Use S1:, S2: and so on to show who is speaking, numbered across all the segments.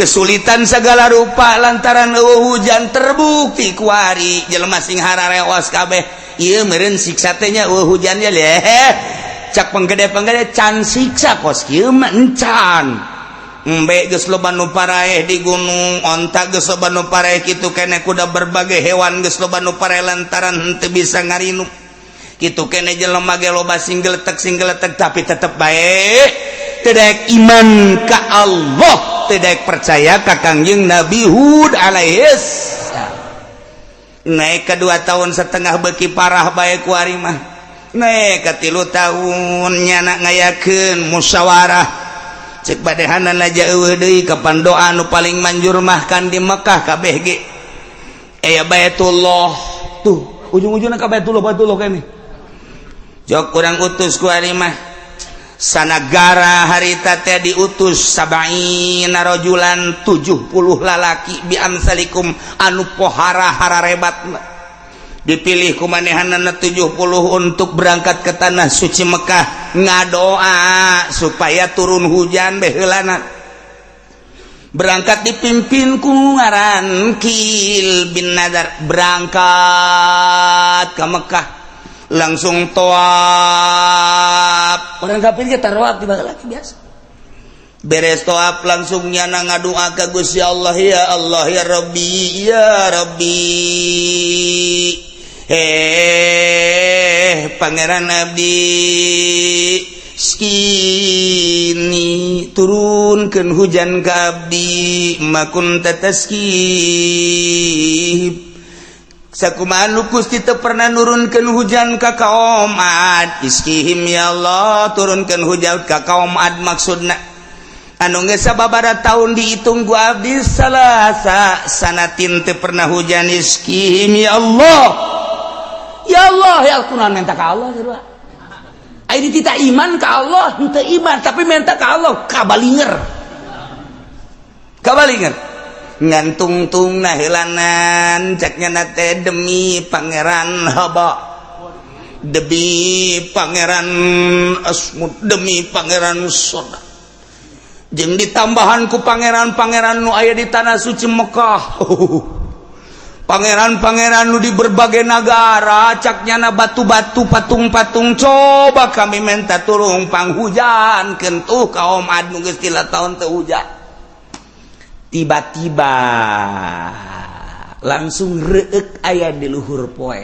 S1: kesulitan segala rupa lantaran hujan terbukti kuari jelema sing hararewas kabeh ieu meureun siksa teh nya hujannya cak penggede can siksa kos kieu mah encan embe geus loba nu paraeh di gunung onta geus loba nu paraeh kitu keneh kuda berbagai hewan geus loba nu paraeh lantaran henteu bisa ngarinuk kitu keneh jelema ge loba sing geletek tapi tetep bae teu daek iman ka Allah teu daek percaya ka Kangjeng Nabi Hud alaihis naik ke 2 tahun setengah beuki parah bae ku ari mah naik ke 3 tahun nyana ngayakeun musyawarah cek badehanan aja eueuh deui kapan doa nu paling manjur mah kan di Mekah kabeh ge aya Baitullah tuh ujung-ujungna ka Baitullah kene jok urang utus ku ari mah sanagara harita teh diutus sabaina rajulan 70 lalaki bi amsalikum anu pohara hararebat dipilih ku manehanana 70 untuk berangkat ke tanah suci Mekah ngadoa supaya turun hujan baheulana berangkat dipimpin ku ngaran Kil bin Nadar berangkat ke Mekah langsung toab orang kafir ge tarawab tiba lagi biasa beres toab langsung nyana ngadoa ka Gusti Allah ya Rabbi pangeran abdi skini turunkeun hujan ka abdi makun tataskib sakumaha nu Gusti teu pernah nurunkeun hujan ka kaum Ad iskihim ya Allah turunkeun hujan ka kaum Ad maksudna anu geus sababaraha taun dihitung ku abdi salasa sanatin teu pernah hujan iskihim ya Allah ya kunaon menta ka Allah teh aya ditita iman ka Allah henteu iman tapi menta ka Allah kabalinger ngantung-tung nahilanan caknya nate demi pangeran haba demi pangeran asmud demi pangeran soda jeung ditambahan ku pangeran-pangeran nu aya di tanah suci Mekah pangeran-pangeran nu di berbagai negara caknya na batu-batu patung-patung coba kami minta turun panghujan kentuh kaum Ad nu geus 3 tahun teu hujan tiba-tiba langsung reuk aya di luhur poe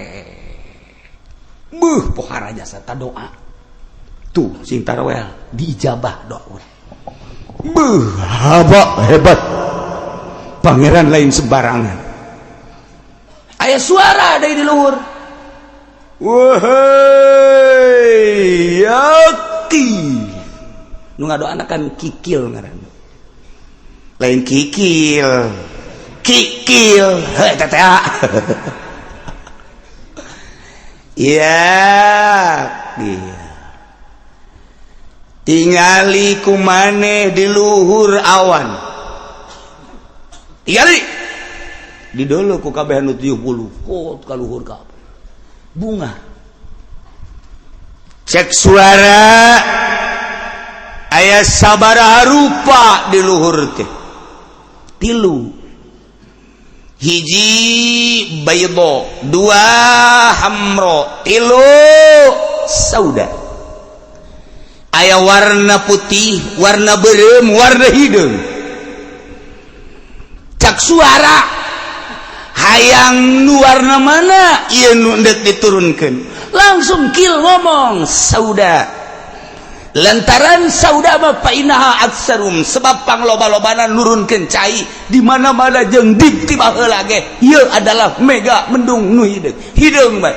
S1: pohara jasa ta doa tuh sing tarawel diijabah doa hebat pangeran lain sembarangan aya suara dari di luhur wahai yaki nu ngadoana kan kikil ngaranna lain kikil teh ya tingali kumaneh di luhur awan tingali di dulu ku kabeh anu 70 kot ka luhur ka bunga cek suara aya sabaraha rupa di luhur teh 3 hiji baydo 2 hamro 3 sauda aya warna putih warna beureum warna hideung cak suara hayang nu warna mana ieu nu hendak diturunkeun langsung Kil ngomong sauda lantaran sauda mah painaha aksarum sebab pangloba-lobana nurunkeun cai di mana-mana jeung dikti baheula ge ieu adalah mega mendung nu hideung bae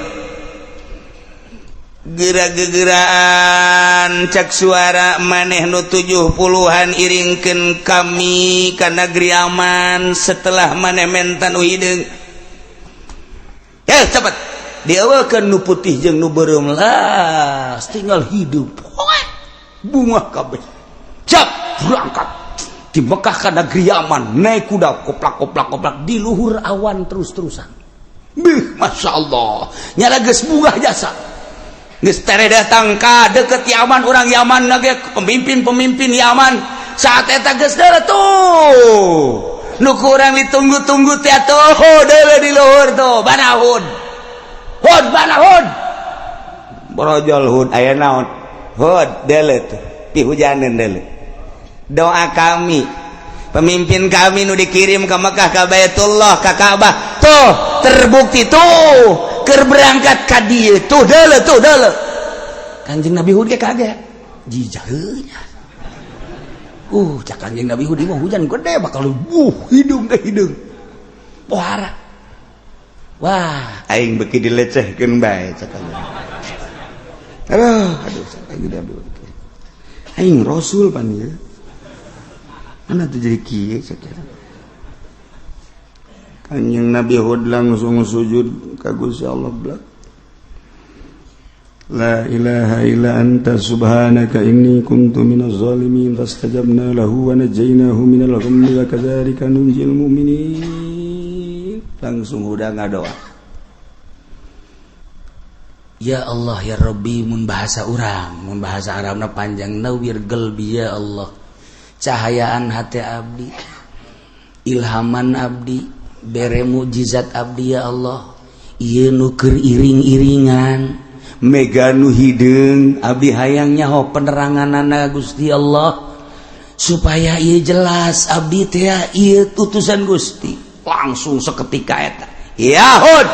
S1: geura-geuraan cak suara maneh nu 70-an iringkeun kami ka negeri aman setelah maneh menta nu hideung cepet dieuwekeun nu putih jeung nu beureum lah tinggal hidup bunga kabeh cap berangkat di Mekah ka negeri aman naik kuda koplak di luhur awan terus-terusan Masya Allah nyala geus bunga jasa geus tere datang ka deket Yaman orang Yaman nage pemimpin Yaman saat eta geus deuleu tuh nu kurang ditunggu-tunggu teh tuh deuleu di luhur tuh bana hud brojol hud aya naon hud deuleu tuh pihujaneun deuleu doa kami pemimpin kami nu dikirim ke Mekah ka Baitullah ka Ka'bah tuh terbukti tuh keur berangkat ka dieu tuh deuleu Kanjeng Nabi Hud ge kaget jijaheunya cak Kanjeng Nabi Hud mah hujan gede bakal hidung ke hidung pohara wah aing beuki dilecehkeun bae cak aduh cak Kanjeng Nabi Hud aing rasul pan ieu mana tuh jadi kieu sakieu Kanjeng Nabi Hud langsung sujud ka Gusti Allah blak La ilaha illa anta subhanaka inni kuntu minaz zalimin fastajabna lahu wa najainahu minal ghammi wa kadzalika nunjil mu'minin langsung udah ngadoa Ya Allah ya Rabbi mun bahasa urang mun bahasa Arabna panjang nawir qalbi ya Allah cahayaan hati abdi ilhaman abdi bere mujizat abdi ya Allah ieu nu keur iring-iringan mega nu hideung abdi hayang nyaho peneranganana Gusti Allah supaya ieu jelas abdi teh ieu utusan Gusti langsung saketika eta ya Hud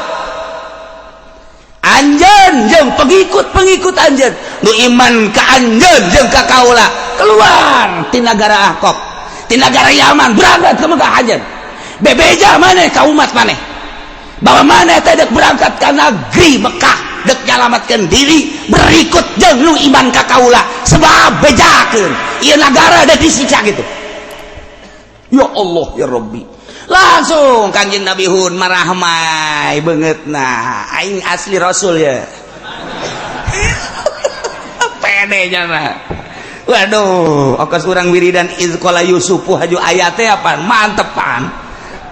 S1: anjeun jeung pengikut anjeun nu iman ka anjeun jeung ka kaula keluar ti nagara Ahqaf ti nagara Yaman berangkat ke Mekah anjeun bebeja maneh ka umat maneh bahwa maneh teh dek berangkat ka negeri Mekah dek nyalamatkeun diri berikut jeung nu iman ka kaula sebab bejakeun ieu nagara da disiksa gitu ya Allah ya Rabbi langsung Kanjeng Nabi Hud marahmai beungeutna aing asli rasul ya pede nya waduh okas urang wiridan izqala yusufu haju ayate apa mantepan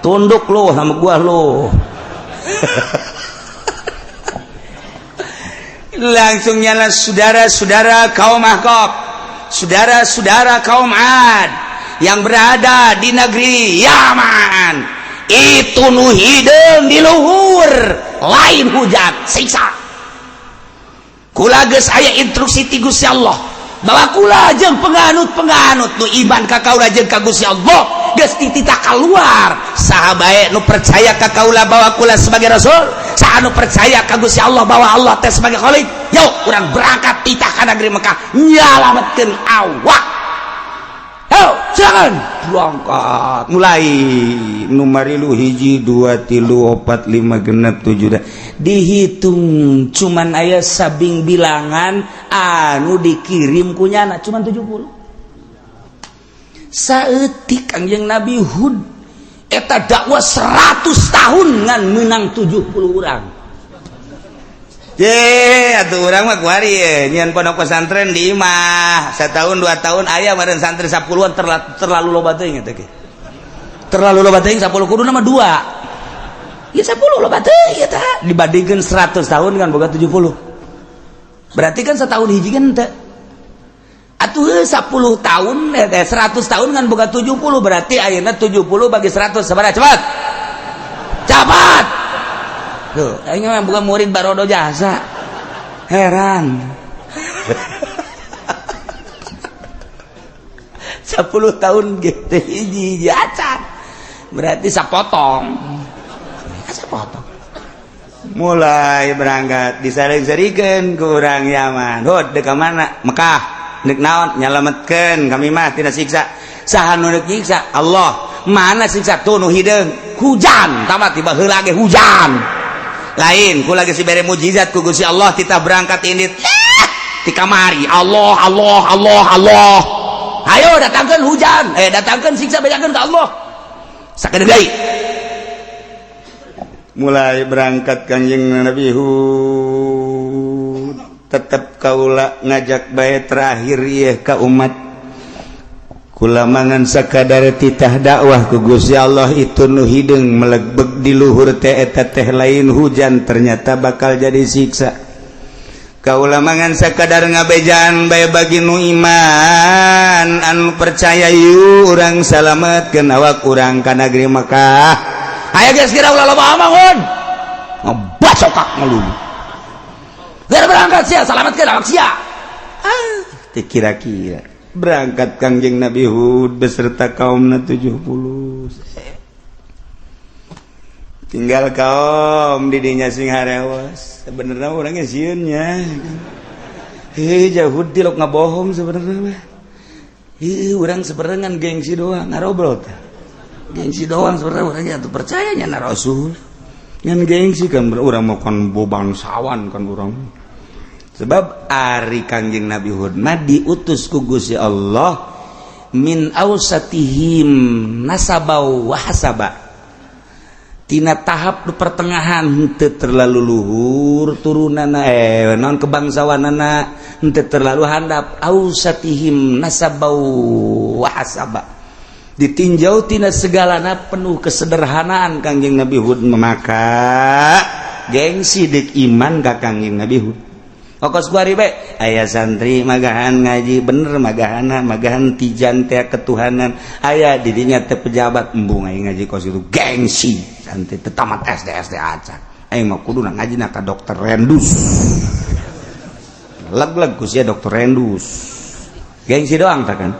S1: tunduk lu sama gua lu langsung nyala saudara-saudara kaum Ahqaf saudara-saudara kaum Ad yang berada di negeri Yaman itu nu hideung di luhur lain hujan siksa kula geus aya instruksi ti Gusti Allah bahwa kula jeung penganut-penganut nu iman ka kaula jeung ka Gusti Allah geus dititah keluar saha bae nu percaya ka kaula bahwa kula sebagai rasul saha nu percaya ka Gusti Allah bahwa Allah teh sebagai khalik yuk urang berangkat titah ka negeri Mekah nyalametkeun awak yuk silakan berangkat mulai numarilu 1 2 3 4 5 genep 7 dihitung cuman aya sabing bilangan anu dikirim kunyana cuman 70 saeutik Kanjeng Nabi Hud eta dakwah 100 tahun ngan menang 70 urang atuh urang mah kuari nyeun pondok pesantren di imah setahun 2 tahun aya meureun santri 10-an terlalu loba teuing eta ge terlalu loba teuing 10 kuduna mah 2 ya 10 loba teuing eta dibandingkeun 100 tahun kan boga 70 berarti kan setahun hiji kan teu atuh 10 tahun 100 tahun kan boga 70 berarti ayeuna 70 bagi 100 sabaraha cepat tuh aing mah bukan murid Barodo Jasa heran 10 tahun gitu hiji acan berarti sapotong mulai berangkat disaring-sarikeun ku urang Yaman Hud dek ka mana Mekah dek naon nyalametkeun kami mah tina siksa saha nu deuk nyiksa Allah mana siksa tuh nu hideung hujan tamat tiba heula ge hujan lain ku lagi si bere mujizat ku Gusti Allah titah berangkat indit ti kamari Allah ayo datangkeun hujan datangkeun siksa bejakeun ka Allah sakedeuk deui mulai berangkat Kanjeng Nabi Hud tetep kaula ngajak bae terakhir ieu ka umat kula mangan sakadar titah dakwah ku Gusti Allah itu nu hideung melegbeg di luhur teh eta teh lain hujan ternyata bakal jadi siksa kaula mangan sakadar ngabejan bae bagi nu iman anu percaya yu urang salametkeun awak urang ka negeri Mekah. Aya geus kira ulah loba amangun ngabacokak ngalulu biar berangkat sia salametkeun awak sia. Teu kira-kira berangkat Kangjeng Nabi Hud beserta kaumna 70. Tinggal kaum didinya sing harewas. Sebenarnya orangnya sieunnya. Jauh dilok ngabohong sebenarnya. Urang sebenarnya gengsi doang ngarobrol. Gengsi doang sebenarnya orangnya tuh percayanya na Rasul. Ngan gengsi kan urang mau kan bangsawan kan urang. Sebab ari Kangjeng Nabi Hud mah diutus ku Gusti Allah min ausatihim nasabau wa hasaba. Tina tahap pertengahan henteu terlalu luhur turunana non kebangsawanana henteu terlalu handap ausatihim nasabau wa hasaba ditinjau tina segalana penuh kesederhanaan Kangjeng Nabi Hud maka gengsi deuk iman ka Kangjeng Nabi Hud. Okos kuari bae aya santri magahan ngaji bener magahan tijan teh ketuhanan aya di dinya teh pejabat embung aing ngaji kos itu gengsi santri teh tamat SD acan aing mah kuduna ngajina ka dokter Rendus leg-leg ku sia dokter Rendus gengsi doang tah kan.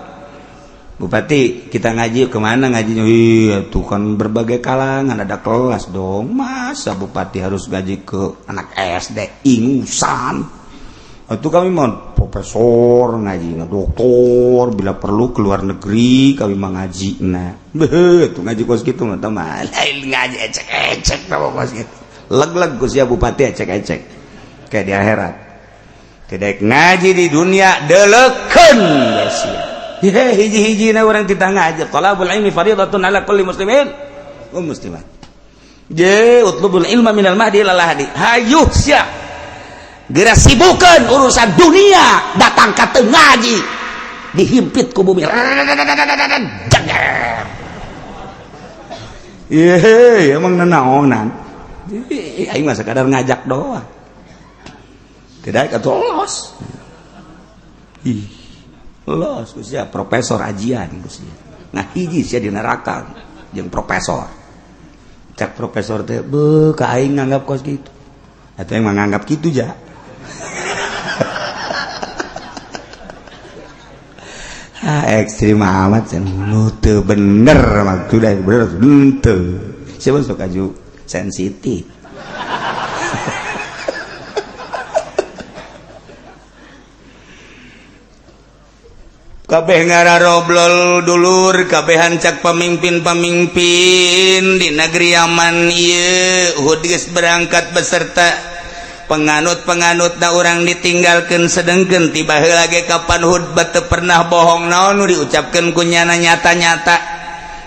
S1: Bupati kita ngaji kemana ngajinya? Iya tuh kan berbagai kalangan ada kelas dong, masa bupati harus ngaji ke anak SD ingusan. Itu kami mau profesor ngaji, doktor bila perlu keluar negeri kami mau ngaji. Nah, tuh ngaji kos gitu nggak teman. Ngaji ecek tahu kos gitu. Leg-leg kos ya bupati ecek kayak di akhirat. Tidak ngaji di dunia deleken ya hiji-hiji na orang kita ngaji. Talabul ilmi fardhatun ala kulli muslimin wa muslimat. Utlubul ilma minal mahdi ilal lahdi. Hayuh sia. Geura sibukeun urusan dunia datang ka teu ngaji dihimpit ku bumi jager. Emang nanaonan aing mah sakadar ngajak doang tidak katolos los sia profesor ajian sia nah hiji sia di neraka jeung profesor cak profesor teh beuh ka aing nganggap kos kitu atuh aing mah nganggap kitu ja. Ekstrim amat nu teu bener maksudna bener henteu siapa sok aju sensitif. Kabeh ngararoblol dulur kabehan cak pamimpin-pamimpin di negeri Yaman ieu Hud geus berangkat beserta penganut na orang ditinggalkan sedengkeun tiba heula ge kapan Hud teu pernah bohong naon nu diucapkeun ku nyana nyata-nyata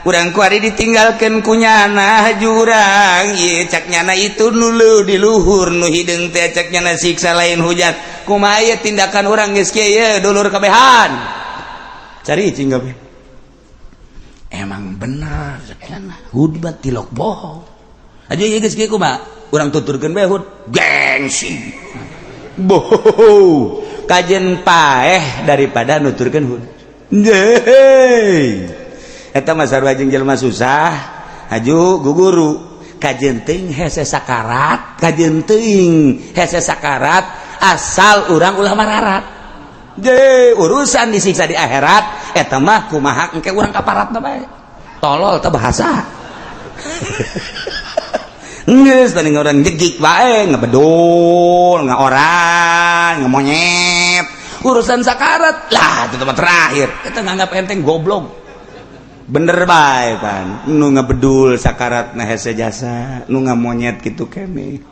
S1: urang kuari ditinggalkeun ku nyana jurang ieu cak nyana itu nu di luhur nu hideung teh cak nyana siksa lain hujan kumaha ieu tindakan urang geus kieu dulur kabehan cari cing kabeh emang bener cak nyana Hud tilok bohong aja ieu geus kieu kumaha urang tuturkeun bae Hud gengsi boh kajen paeh daripada nuturkeun Hud eta mah sarua jeung jelema susah aju guguru kajen teuing hese sakarat kajen teuing hese sakarat asal urang ulah mararat urusan disiksa di akhirat eta mah kumaha engke urang kaparatna bae tolol teh bahasa geus tadi orang jegik bae ngebedul ngaorang ngemonyet urusan sakarat lah itu tempat terakhir kita nganggap enteng goblok bener bae pan nu ngebedul sakarat nah hese jasa nu ngamonyet gitu kene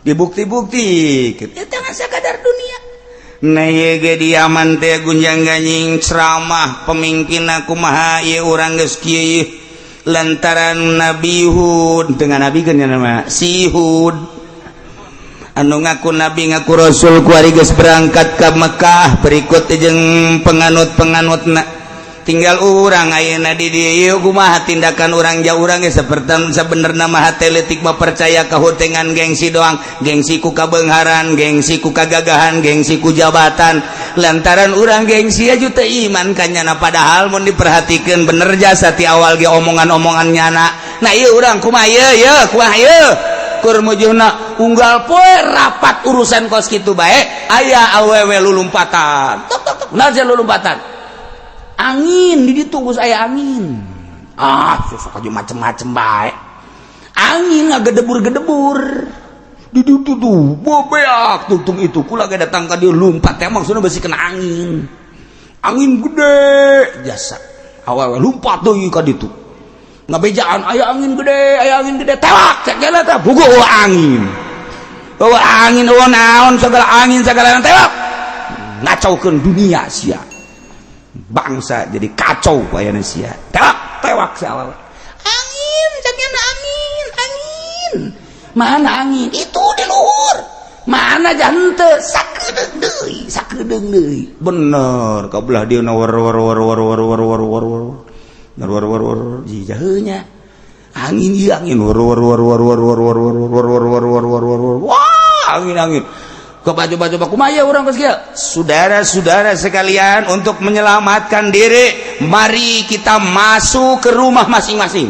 S1: dibukti-bukti kita jangan sakadar dunia nah ye ge di Yaman teh gunjang ganying ceramah pemimpinna kumaha ieu urang geus kieu lantaran Nabi Hud dengan Nabi kan nama si Hud anu ngaku Nabi ngaku Rasul kuari geus berangkat ke Mekah berikut jeung penganut-penganutna tinggal orang ayeuna di dieu kumaha tindakan orang jauh orang ge saperti sabenerna mah atletik mah percaya kahutengan gengsi doang, gengsi ku kabeungharan, gengsi ku kagagahan, gengsi ku jabatan. Lantaran orang gengsi aju teu iman ka nyana, padahal mun diperhatikeun bener jasa ti awal ge omongan-omongan nyana. Nah ieu urang kumaha ieu kumaha ieu keur mujuna unggal poe rapat urusan kos kitu bae aya awewe lulumpatan. Tok tok tok naja lulumpatan. Angin di ditu geus aya angin. Susah aja macem-macem bae. Angin ngagedebur-gedebur. Di ditu tuh bobeak tuntung itu kula ge datang ka dieu lumpat teh maksudna beusi kena angin. Angin gede jasa. Awewe lumpat deui ka ditu. Ngabejaan aya angin gede tewak cek jalan teh bogo angin. Angin naon segala angin segala tewak. Ngacaukeun dunia sia. Bangsa jadi kacau bayana sia tewak sia angin caknya angin mana angin itu di luhur mana jante sakedeung deui bener kabelah dia war jijaheunya angin ieu angin wah angin coba kumaya orang keskieu. Saudara-saudara sekalian, untuk menyelamatkan diri, mari kita masuk ke rumah masing-masing.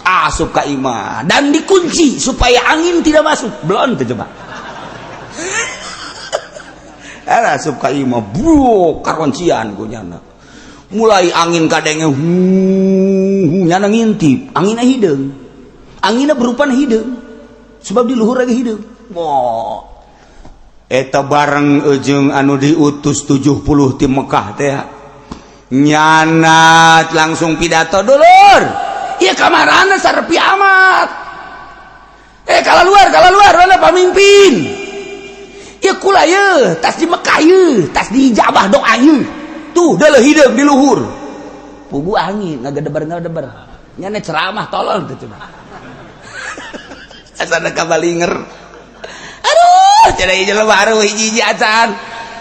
S1: Asup ka imah dan dikunci supaya angin tidak masuk. Belum coba. Asup ka imah, bro, karoncian ku nyana. Mulai angin kadenge nyana ngintip, anginna hideung. Anginna berupa hideung. Sebab di luhur lagi hideung. Wah. Eta bareng ujung anu diutus 70 ti Mekah teh nyanat langsung pidato dulur ieu kamarana sarepi amat kalau luar mana pamimpin ieu kula ieu tas di Mekah ieu tas di ijabah doa ieu tuh deuleuh hideung di luhur pugu angin ngagedeber nyana ceramah tolol teh cenah asana kabalinger jadi jelema aruh hiji acan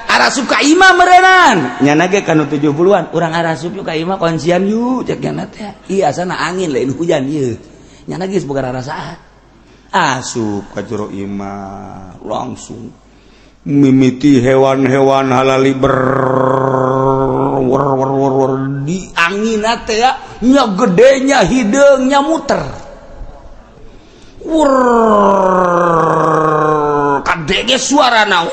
S1: arasup ka imah meureunnan nyana ge kanu 70-an urang arasup yuk ka imah koncian yuk cek nyana teh ieu asana angin lain hujan ieu nyana ge boga rarasaan asup ka jero imah langsung mimiti hewan-hewan halali ber di angina teh nya gedenya hideungnya muter kadege suarana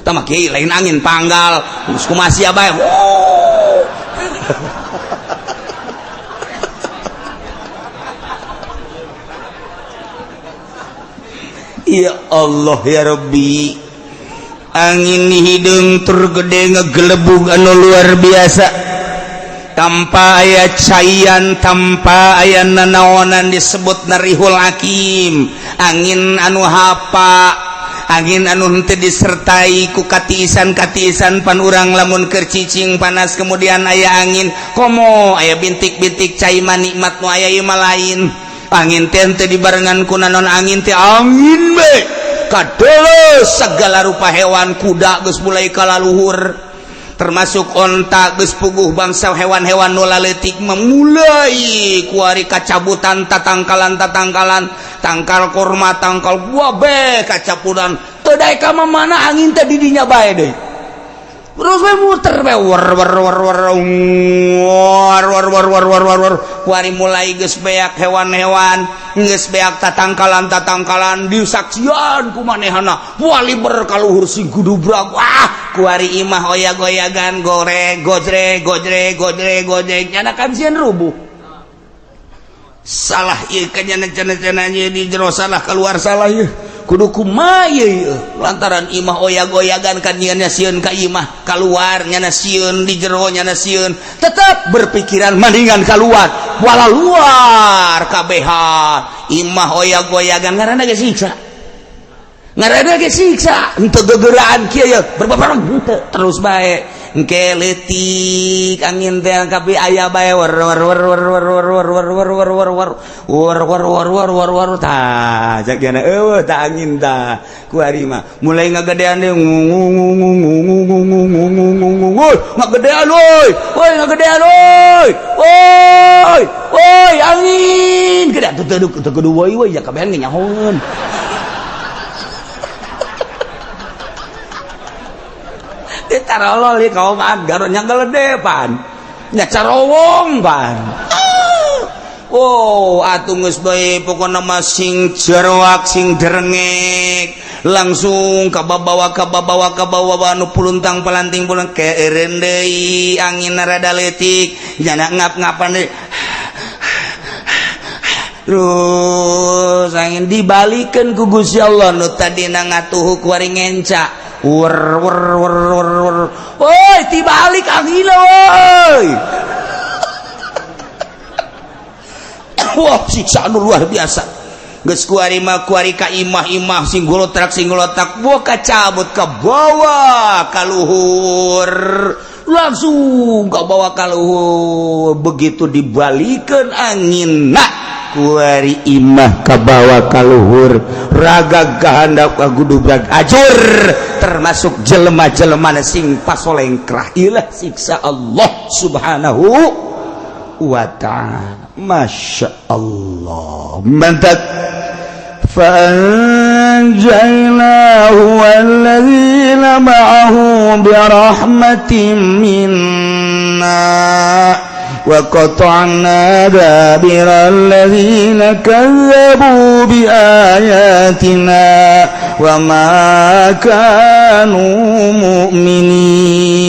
S1: tama kieu lain angin panggal geus kumaha bae ya Allah ya Rabbi angin hideung tur gede ngagelebug anu luar biasa tanpa aya caian tanpa aya nanaonan disebut narihul hakim angin anu hapa angin anu henteu disertai ku katiisan pan urang lamun keur cicing panas kemudian aya angin komo aya bintik-bintik cai manikmat nu aya ieu mah lain angin teh teu dibarengan ku nanon angin teh angin be kadeuleuh segala rupa hewan kuda geus mulai kalaluhur termasuk onta geus puguh bangsa hewan-hewan nu laletik memulai kuari kacabutan tatangkalan tangkal korma tangkal buah be kacapudan teu daek ka mana angin teh di dinya bae deui terus we muter we war kuari mulai geus beak hewan-hewan geus beak tatangkalan disaksian ku manehna wali berkaluhur sing gudubrak wah kuari imah oyag-oyagan gojreg nyana kan sieun rubuh salah ieu kanyana-cenanya di jero salah keluar salah ieu kudu kumaha ieu lantaran imah oyag-oyagan kan nyana sieun ka imah keluar nyana sieun di jero nyana sieun tetep berpikiran mendingan keluar wala luar kabehan imah oyag-oyagan ngaranna ge siksa henteu gegeraan kieu ya berbabareng henteu terus bae engke leutik angin teh kabeh aya bae war tah jak dina eueuh tah angin tah kuari mah mulai ngagedean deui ngagedean woi ngagedean woi angin gede teu kudu woi ya kabehan nyahoeun tarolol kaum agar nya geledepan nya carowong pan atuh geus bae pokona mah sing jeroak sing derengek langsung ka babawa anu puluntang palanting pulang keeureun deui angin rada leutik jana ngap-ngapan deui terus angin dibalikeun ku Gusti Allah nu tadina ngatuhu kuari ngenca woi tibalik angin woi wah siksa anu luar biasa geus kuari ka imah sing golotak buah kacabut ka bawah ka luhur langsung ka bawah ka luhur begitu dibalikeun anginna kuari imah ka bawah ka luhur raga gahandap ka gudubag ajur termasuk jelema-jelema sing pasolengkrah ilah siksa Allah subhanahu wa ta'ala masya Allah mantap fa'anjaynahu walladzina ma'ahu birahmatin minna وَقَطَعْنَا دَابِرَ الَّذِينَ كَذَّبُوا بِآيَاتِنَا وَمَا كَانُوا مُؤْمِنِينَ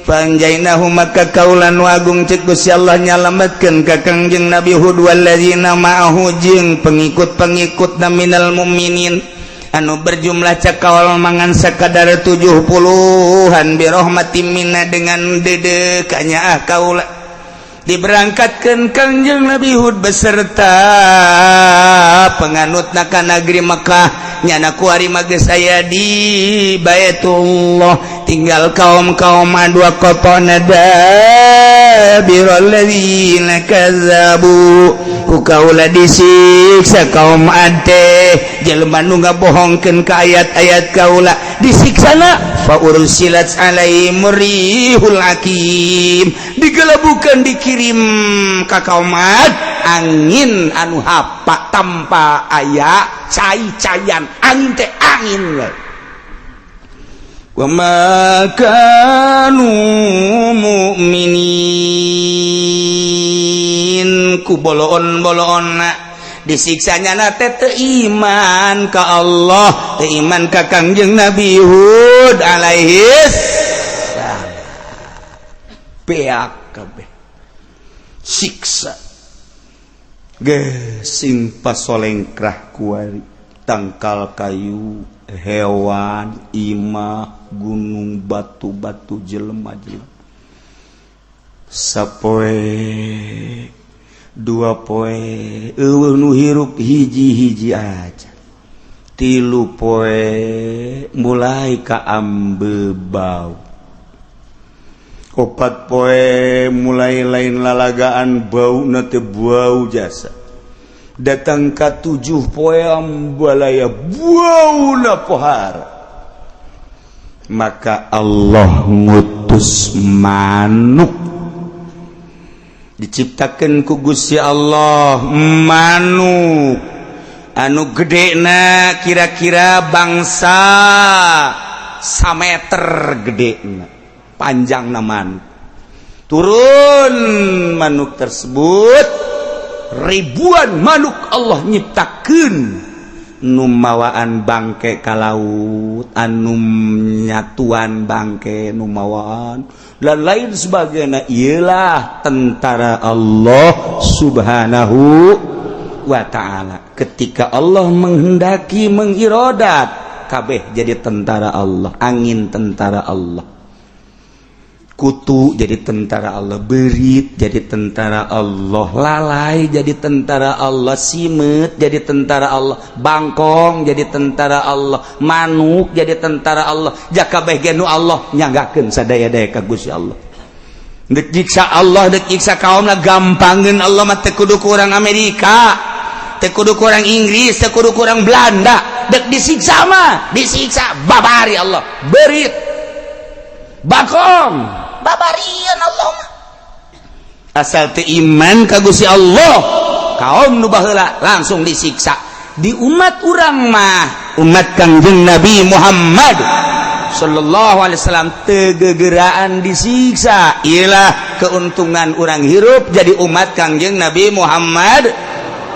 S1: Panjainahu maka kaulan wagung cek Gusti Allah nyalametkeun ka Kangjeng Nabi Hud walladzina ma'ahu jeung pengikut-pengikutna minal mu'minin anu berjumlah cakawal mangan sakadar 70-an birahmatin minna dengan dedekanya kaula diberangkatkeun Kangjeng Nabi Hud beserta penganutna ka negeri Mekah nyana kuari mage saya di Baitullah tinggal kaum-kaum adua qatana dabirul ladzina kazzabu ku kaula disiksa kaum ade jelema nu ngabohongkeun ka ayat-ayat kaula disiksana fa ursilat alaihim rihul hakim digelebukeun dikirim ka kaum ad angin anu hapa tanpa aya cai-caian angin teh angin we wa ma kanu mu'minin ku boloon-boloonna disiksanya teh teu iman ka Allah teu iman ka Kangjeng Nabi Hud alaihi salam beak kabeh siksa sing pasolengkrah kuari tangkal kayu hewan imah gunung batu-batu jelema-jelema sapoe dua poe eueuh nu hirup hiji-hiji aja 3 poe mulai ka ambebau 4 poe mulai lain lalagaan bau nate bau jasa datang ka 7 poe ambalaya bau na pohara maka Allah ngutus manuk diciptakeun ku Gusti Allah manuk anu gedena kira-kira bangsa sameter gedena panjang naman turun manuk tersebut ribuan manuk Allah nyiptakeun nu mawaan bangke ka laut anu nyatuan bangke nu mawaan dan lain sebagainya ialah tentara Allah subhanahu wa ta'ala ketika Allah menghendaki mengirodat kabeh jadi tentara Allah angin tentara Allah kutu jadi tentara Allah, berit jadi tentara Allah, lalai jadi tentara Allah, simet jadi tentara Allah, bangkong jadi tentara Allah, manuk jadi tentara Allah, jakabeh genu Allah nyanggakeun sadaya-daya ka Gusti Allah. Dek nyiksa Allah, dek nyiksa kaumna gampangkeun Allah mah teu kudu ku urang Amerika, teu kudu ku urang Inggris, teu kudu ku urang Belanda, dek disiksa mah disiksa babari Allah, berit bakong babarian Allah asal teu iman ka Gusti Allah kaum nu baheula langsung disiksa. Di umat urang mah umat Kangjeng Nabi Muhammad sallallahu alaihi wasallam teu gegeraan disiksa. Ialah keuntungan urang hirup jadi umat Kangjeng Nabi Muhammad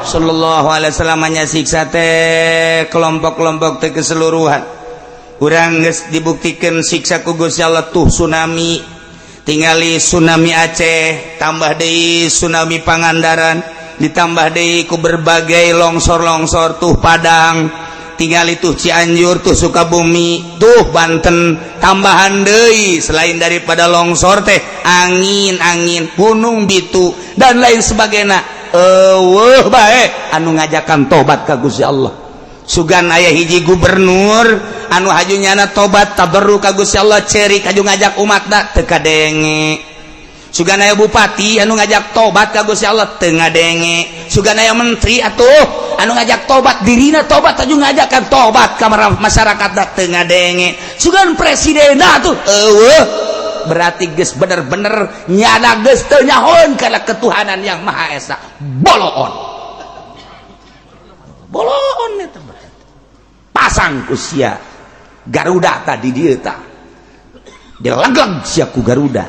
S1: sallallahu alaihi wasallam. Nya siksa teh kelompok-kelompok teh keseluruhan. Urang geus dibuktikan siksa ku Gusti Allah tuh tsunami, tingali tsunami Aceh, tambah deui tsunami Pangandaran, ditambah deui ku berbagai longsor-longsor tuh Padang, tingali tuh Cianjur, tuh Sukabumi, tuh Banten, tambahan deui selain daripada longsor teh angin gunung bitu dan lain sebagainya. Eueuh bae anu ngajakan tobat ka Gusti Allah. Sugan aya hiji gubernur anu hajunyana tobat tabarruk ka Gusti Allah cerik haju ngajak umatna teu kadenge. Sugan aya bupati anu ngajak tobat ka Gusti Allah teu ngadenge. Sugan aya menteri atuh anu ngajak tobat dirina tobat haju ngajakan tobat ka masyarakatna teu ngadenge. Sugan presiden atuh eueuh berarti geus bener-bener nyana geus teu nyahoan kana ketuhanan yang Maha Esa. Boloon eta pasang ku sia Garuda tadi dieu tah dilegeg sia ku Garuda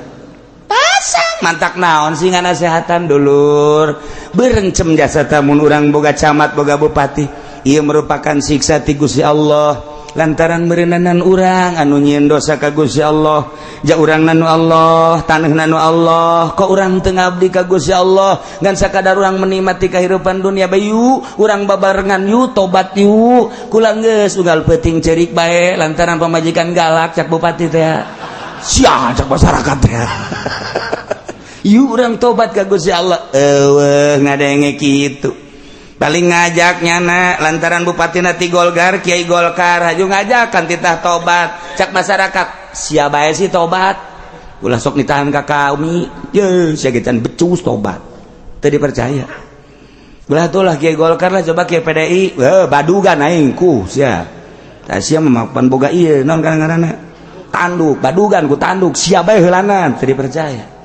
S1: pasang mantak naon sih nganasehatan dulur berencem jasa tamun urang boga camat boga bupati. Ieu merupakan siksa ti Gusti Allah lantaran meureunanan urang anu nyieun dosa ka Gusti Allah. Ja urang nanu Allah, taneuh nanu Allah, kok urang teu ngabdi ka Gusti Allah ngan sakadar urang menikmati kahirupan dunia bayu, urang babarengan yu tobat yu. Kula geus unggal peuting ceurik bae lantaran pamajikan galak cak bupati teh. Sia cak masyarakat teh. Yu urang tobat ka Gusti Allah. Eueuh ngadenge kitu. Paling ngajak nyana lantaran bupatina ti Golkar Kiai Golkar haju ngajakan titah tobat cak masyarakat sia bae sih tobat ulah sok ditahan ka kami ye sia gecan becus tobat teu dipercaya ulah tulah Kiai Golkar lah coba Kiai PDI badugan aing ku sia tah sia memapan boga ieu naon ngaranna tanduk badugan ku tanduk sia bae heulanan teu dipercaya.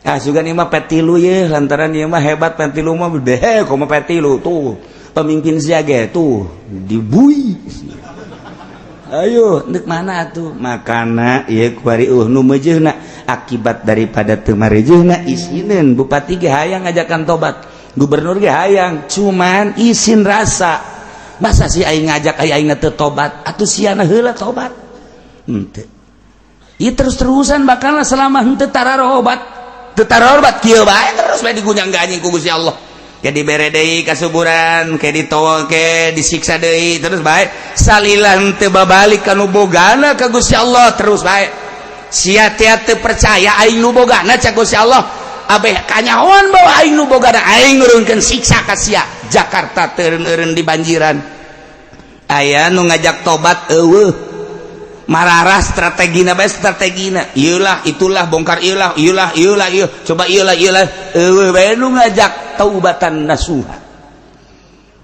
S1: Sugan ieu mah petilu ye lantaran ieu mah hebat petilu mah behe komo petilu tuh pemimpin sia ge tuh dibui. Ayo neuk mana atuh makana ieu kuari nu meujeuhna akibat daripada teu marejeuhna isinin bupati ge hayang ngajakan tobat gubernur ge hayang cuman isin rasa masa si aing ngajak aing teu tobat atuh siana heula tobat henteu ieu terus-terusan bakalna selama henteu tararobat tetarobat kieu bae terus bae digunyang anjing ku Gusti Allah. Ke dibere deui kasuburan, ke ditol ke disiksa deui terus bae salila henteu babalik kanu bogana ka Gusti Allah terus bae. Sia teh teu percaya aing nu bogana cak Gusti Allah. Abeh kanyahoan bawa aing nu bogana aing ngurungkeun siksa ka sia. Jakarta teu eureun di banjiran. Aya nu ngajak tobat eueuh. Mararah strategina bae strategina ieulah itulah bongkar ieulah coba ieulah eueuh bae nu ngajak taubatan nasuha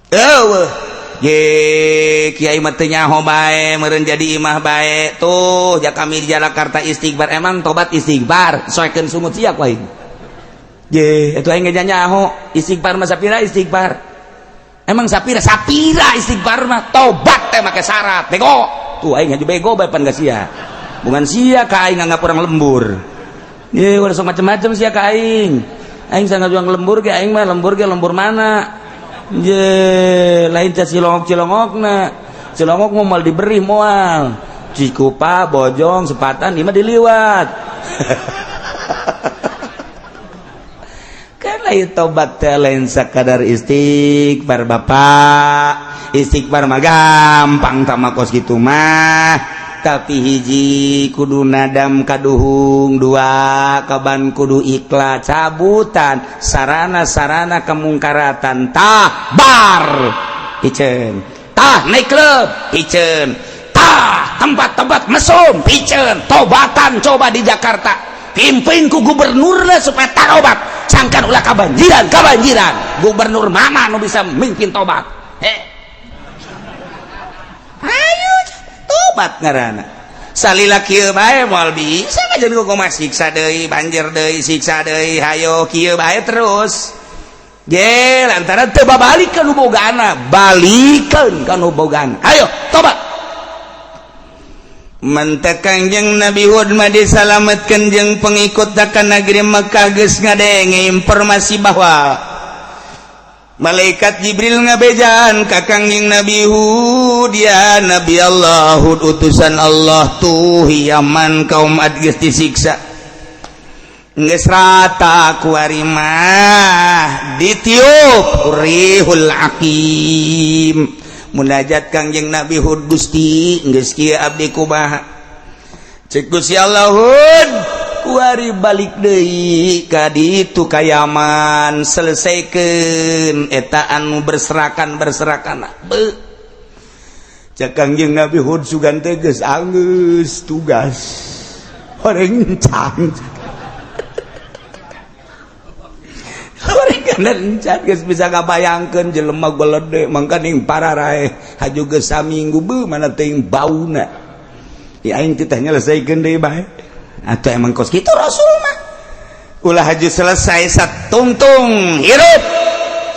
S1: eueuh ye kiai mah teu nyaho bae meureun jadi imah bae tuh ja kami di Jakarta istighfar emang tobat istighfar soekeun sumut sia ku aing ye atuh aing geus nyaho istighfar mah sapira istighfar emang sapira istighfar mah tobat teh make syarat bego tuh aing haju bego bae pan ka sia bungan sia ka aing nganggap urang lembur ye udah sok macem-macem sia ka aing sangat juang lembur ge aing mah lembur mana ye lain teh cilongok-cilongokna cilongok mau mal diberi moal Cikupa Bojong Sepatan ieu mah diliwat kan lain tobat teh lain sakadar istighfar bapak istighfar mah gampang tamah kos kitu mah tapi hiji kudu nadam kaduhung, dua kaban kudu ikhlas cabutan sarana-sarana kemungkaratan, tah bar piceun, tah naik klub piceun, tah tempat-tempat mesum piceun, tobatan coba di Jakarta pimpin ku gubernurna supaya tarobat sangkan ulah kabanjiran gubernur mana nu bisa mimpin tobat ayo tobat ngaranna salila kieu bae moal bisa ngajen ku kumaha siksa deui banjir deui siksa deui hayo kieu bae terus ge lantaran teu babalik ka nu bogaana balikeun ka nu bogaana ayo tobat mantak Kangjeng Nabi Hud mah disalametkeun jeung pengikut ka negeri Mekah geus ngadenge informasi bahwa malaikat Jibril ngabejaan ka Kangjeng Nabi Hud, ya Nabi Allah Hud utusan Allah tuh Yaman kaum Ad geus disiksa geus rata ku ari mah ditiup Rihul Aqim munajat Kangjeng Nabi Hud, Gusti geus kieu abdi kumaha cek Gusti Allah Hud kuari balik deui ka ditu ka Yaman selesaikeun eta anu berserakan beuh cek Kangjeng Nabi Hud sugan teh geus anggeus tugas horeng encan Cat geus bisa kabayangkeun jelema golede mangkaning pararae haju geus saminggu beuh mana teuing bauna ya aing teh nyelesaikeun deui bae atuh emang kos kitu Rasul mah ulah haju selesai satungtung hirup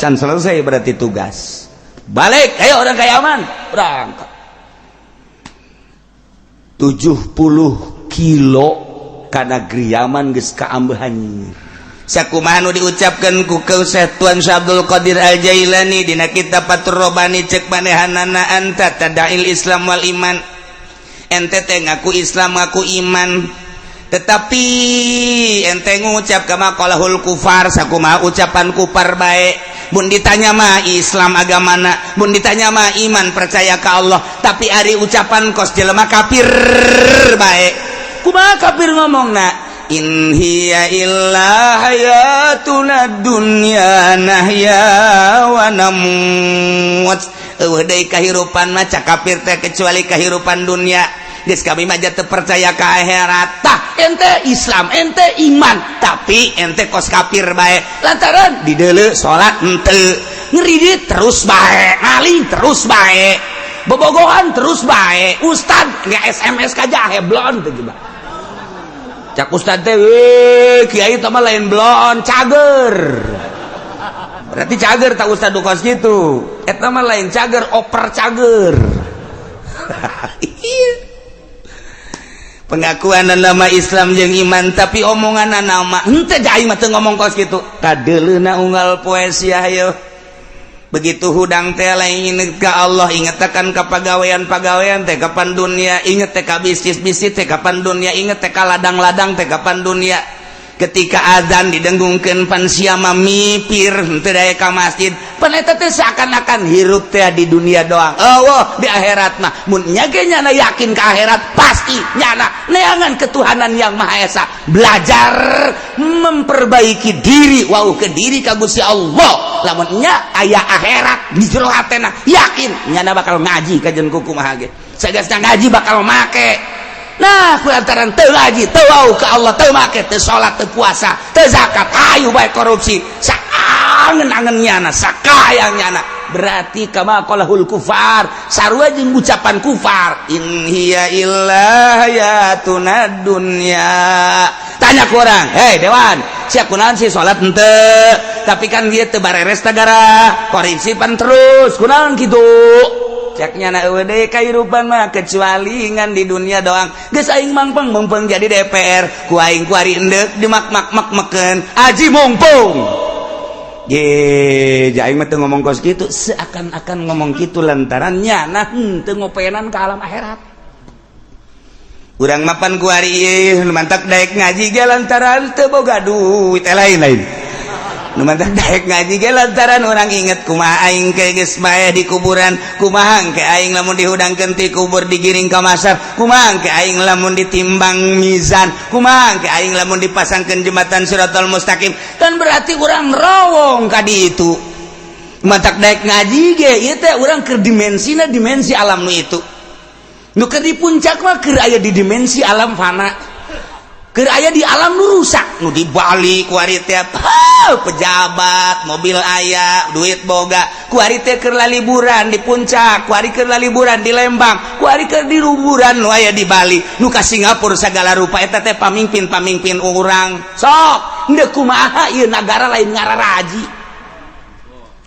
S1: can selesai berarti tugas balik ayo orang ka Yaman berangkat 70 kilo ka negeri Yaman geus kaambehan sakumaha nu diucapkeun ku Syekh Tuan Abdul Qadir Al-Jailani dina kitab Fathur Rabbani cek manehanana anta tada'il Islam wal iman ente teh ngaku Islam ngaku iman tetapi ente ngucap kama qalahul kufar sakumaha ucapan kufar bae mun ditanya mah Islam agamana mun ditanya mah iman percaya ka Allah tapi ari ucapan kos jelema kafir bae kumaha kafir ngomongna in hiya illa hayatuna dunya nahya wa namut eueuh deui kahirupan mah cak kafir teh kecuali kahirupan dunia geus kami mah teu percaya ka akhirat tah ente Islam ente iman tapi ente kos kafir bae lantaran di deuleu salat henteu ngeridit terus bae ngaling terus bae bobogohan terus bae ustad nge SMS ka jahe blon teh coba cak ustad teh kiai teh mah lain blon cager berarti cager tak ustad dukos gitu eta mah lain cager oper cager pengakuan nama Islam jeung iman tapi omongan nama henteu jai mah teu ngomong kos kitu kadeleuna unggal poesi ayo begitu hudang teh lain inget ka Allah inget akan ka pagawean teh kapan dunia inget teh ka bisnis teh kapan dunia inget teh ka ladang-ladang teh kapan dunia ketika azan didenggungkeun pan sia mamipir henteu daya ka masjid pan eta teh seakan-akan hirup teh di dunia doang eueuh di akhirat mah mun nya ge nyana yakin ka akhirat pasti nyana neangan ketuhanan yang maha esa belajar memperbaiki diri wau ke diri ka Gusti Allah lamun nya aya akhirat di jero hatena yakin nyana bakal ngaji kajen kumaha ge sagasna ngaji bakal make nah kulantaran teu ngaji teu wau ka Allah teu make teu salat teu puasa teu zakat ayu bae korupsi saangen-angen nyana sakayang nyana berarti kama qalahul kufar sarua jeung ucapan kufar in hiya illa hayatuna dunya tanya ku urang hei dewan sia kunaon sih salat henteu tapi kan dia teu bareres tagara korupsi pan terus kunaon kitu ceknya na eueuh deui kahirupan mah kecuali ngan di dunia doang geus aing mangpeng jadi DPR ku aing ku ari endek dimak-mak-mak-mekeun aji mumpung ye aing mah teu ngomong kos kitu seakan-akan ngomong kitu lantaran nyana teu ngopenan ka alam akhirat urang mapan ku ari ieu mantak daek ngaji ge lantaran teu boga duit lain nu mantak daek ngaji ge lantaran urang inget kumaha aing ke geus bae di kuburan, kumaha ke aing lamun dihudangkeun ti kubur digiring ka masar, kumaha ke aing lamun ditimbang mizan, kumaha ke aing lamun dipasangkeun jembatan Siratal Mustaqim. Kan berarti urang rawong ka ditu. Mantak daek ngaji ge ieu teh urang keur dimensina dimensi alam nu itu. Nu keur di puncak mah keur aya di dimensi alam fana. Keur aya di alam nu rusak, nu di Bali ku ari teh pejabat, mobil aya, duit boga, ku ari teh keur liburan di puncak, ku ari keur liburan di Lembang, ku ari keur di liburan nu aya di Bali, nu ka Singapura sagala rupa eta teh pamimpin urang. Sok, henteu kumaha ieu nagara lain ngararaji.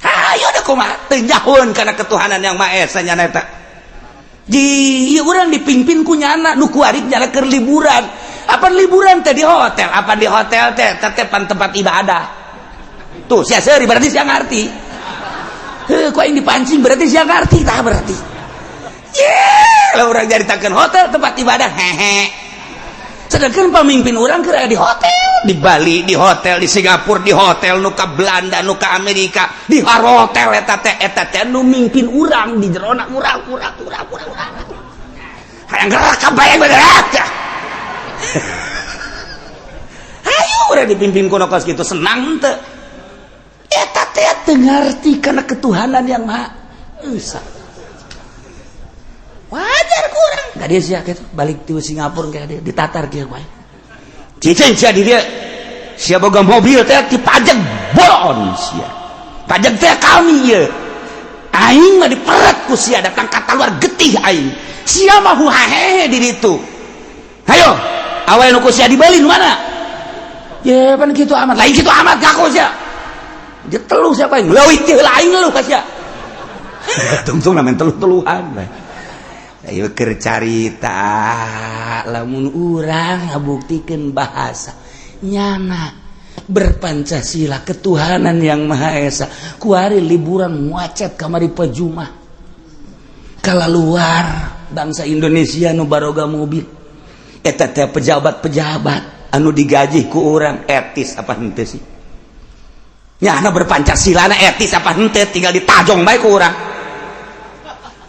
S1: Hayo da kumaha teu nyahoeun kana ketuhanan yang Maha Esa nya eta. Di ieu urang dipimpin ku nyana nu ku ari nyana keur liburan. Apa liburan teh di hotel? Apa di hotel teh tetepan tempat ibadah? Tuh, sia seuri berarti sia ngarti. Kok yang dipancing berarti sia ngarti tah berarti. Lah urang nyaritakeun hotel tempat ibadah hehe. Sedangkan pemimpin urang keur di hotel, di Bali di hotel, di Singapura di hotel, nu ka Belanda, nu ka Amerika di hotel eta teh nu mimpin urang di jerona urang. Hayang gerak ka bayang beneran. Ayo udah dipimpin kono kos gitu senang teu eta teh teu ngarti kana ketuhanan yang Maha Esa. Wajar kurang da dia sia kitu balik ti Singapura ka dia ditatar kieu bae cicing sia di dia sia boga mobil teh dipajak bolon sia pajak teh kami ye aing mah diperet ku sia datang ka luar getih aing sia mah hahehe di ditu. Hayo awal nu sia di Bali nu mana? Ya pan kitu amat. Lain kitu amat ka ku sia. Dia telu siapa yang leuwih teh lain lu ka sia. Tungtung lamun telu-teluhan bae. Ayo keur carita lamun urang ngabuktikeun bahasa nyana berpancasila ketuhanan yang Maha Esa. Kuari liburan muacet kamari pajumah. Kala luar bangsa Indonesia nu baroga mobil. Eta teh pejabat-pejabat anu digaji ku urang etis apa henteu sih? Nyana berpancasila na etis apa henteu tinggal ditajong bae ku urang.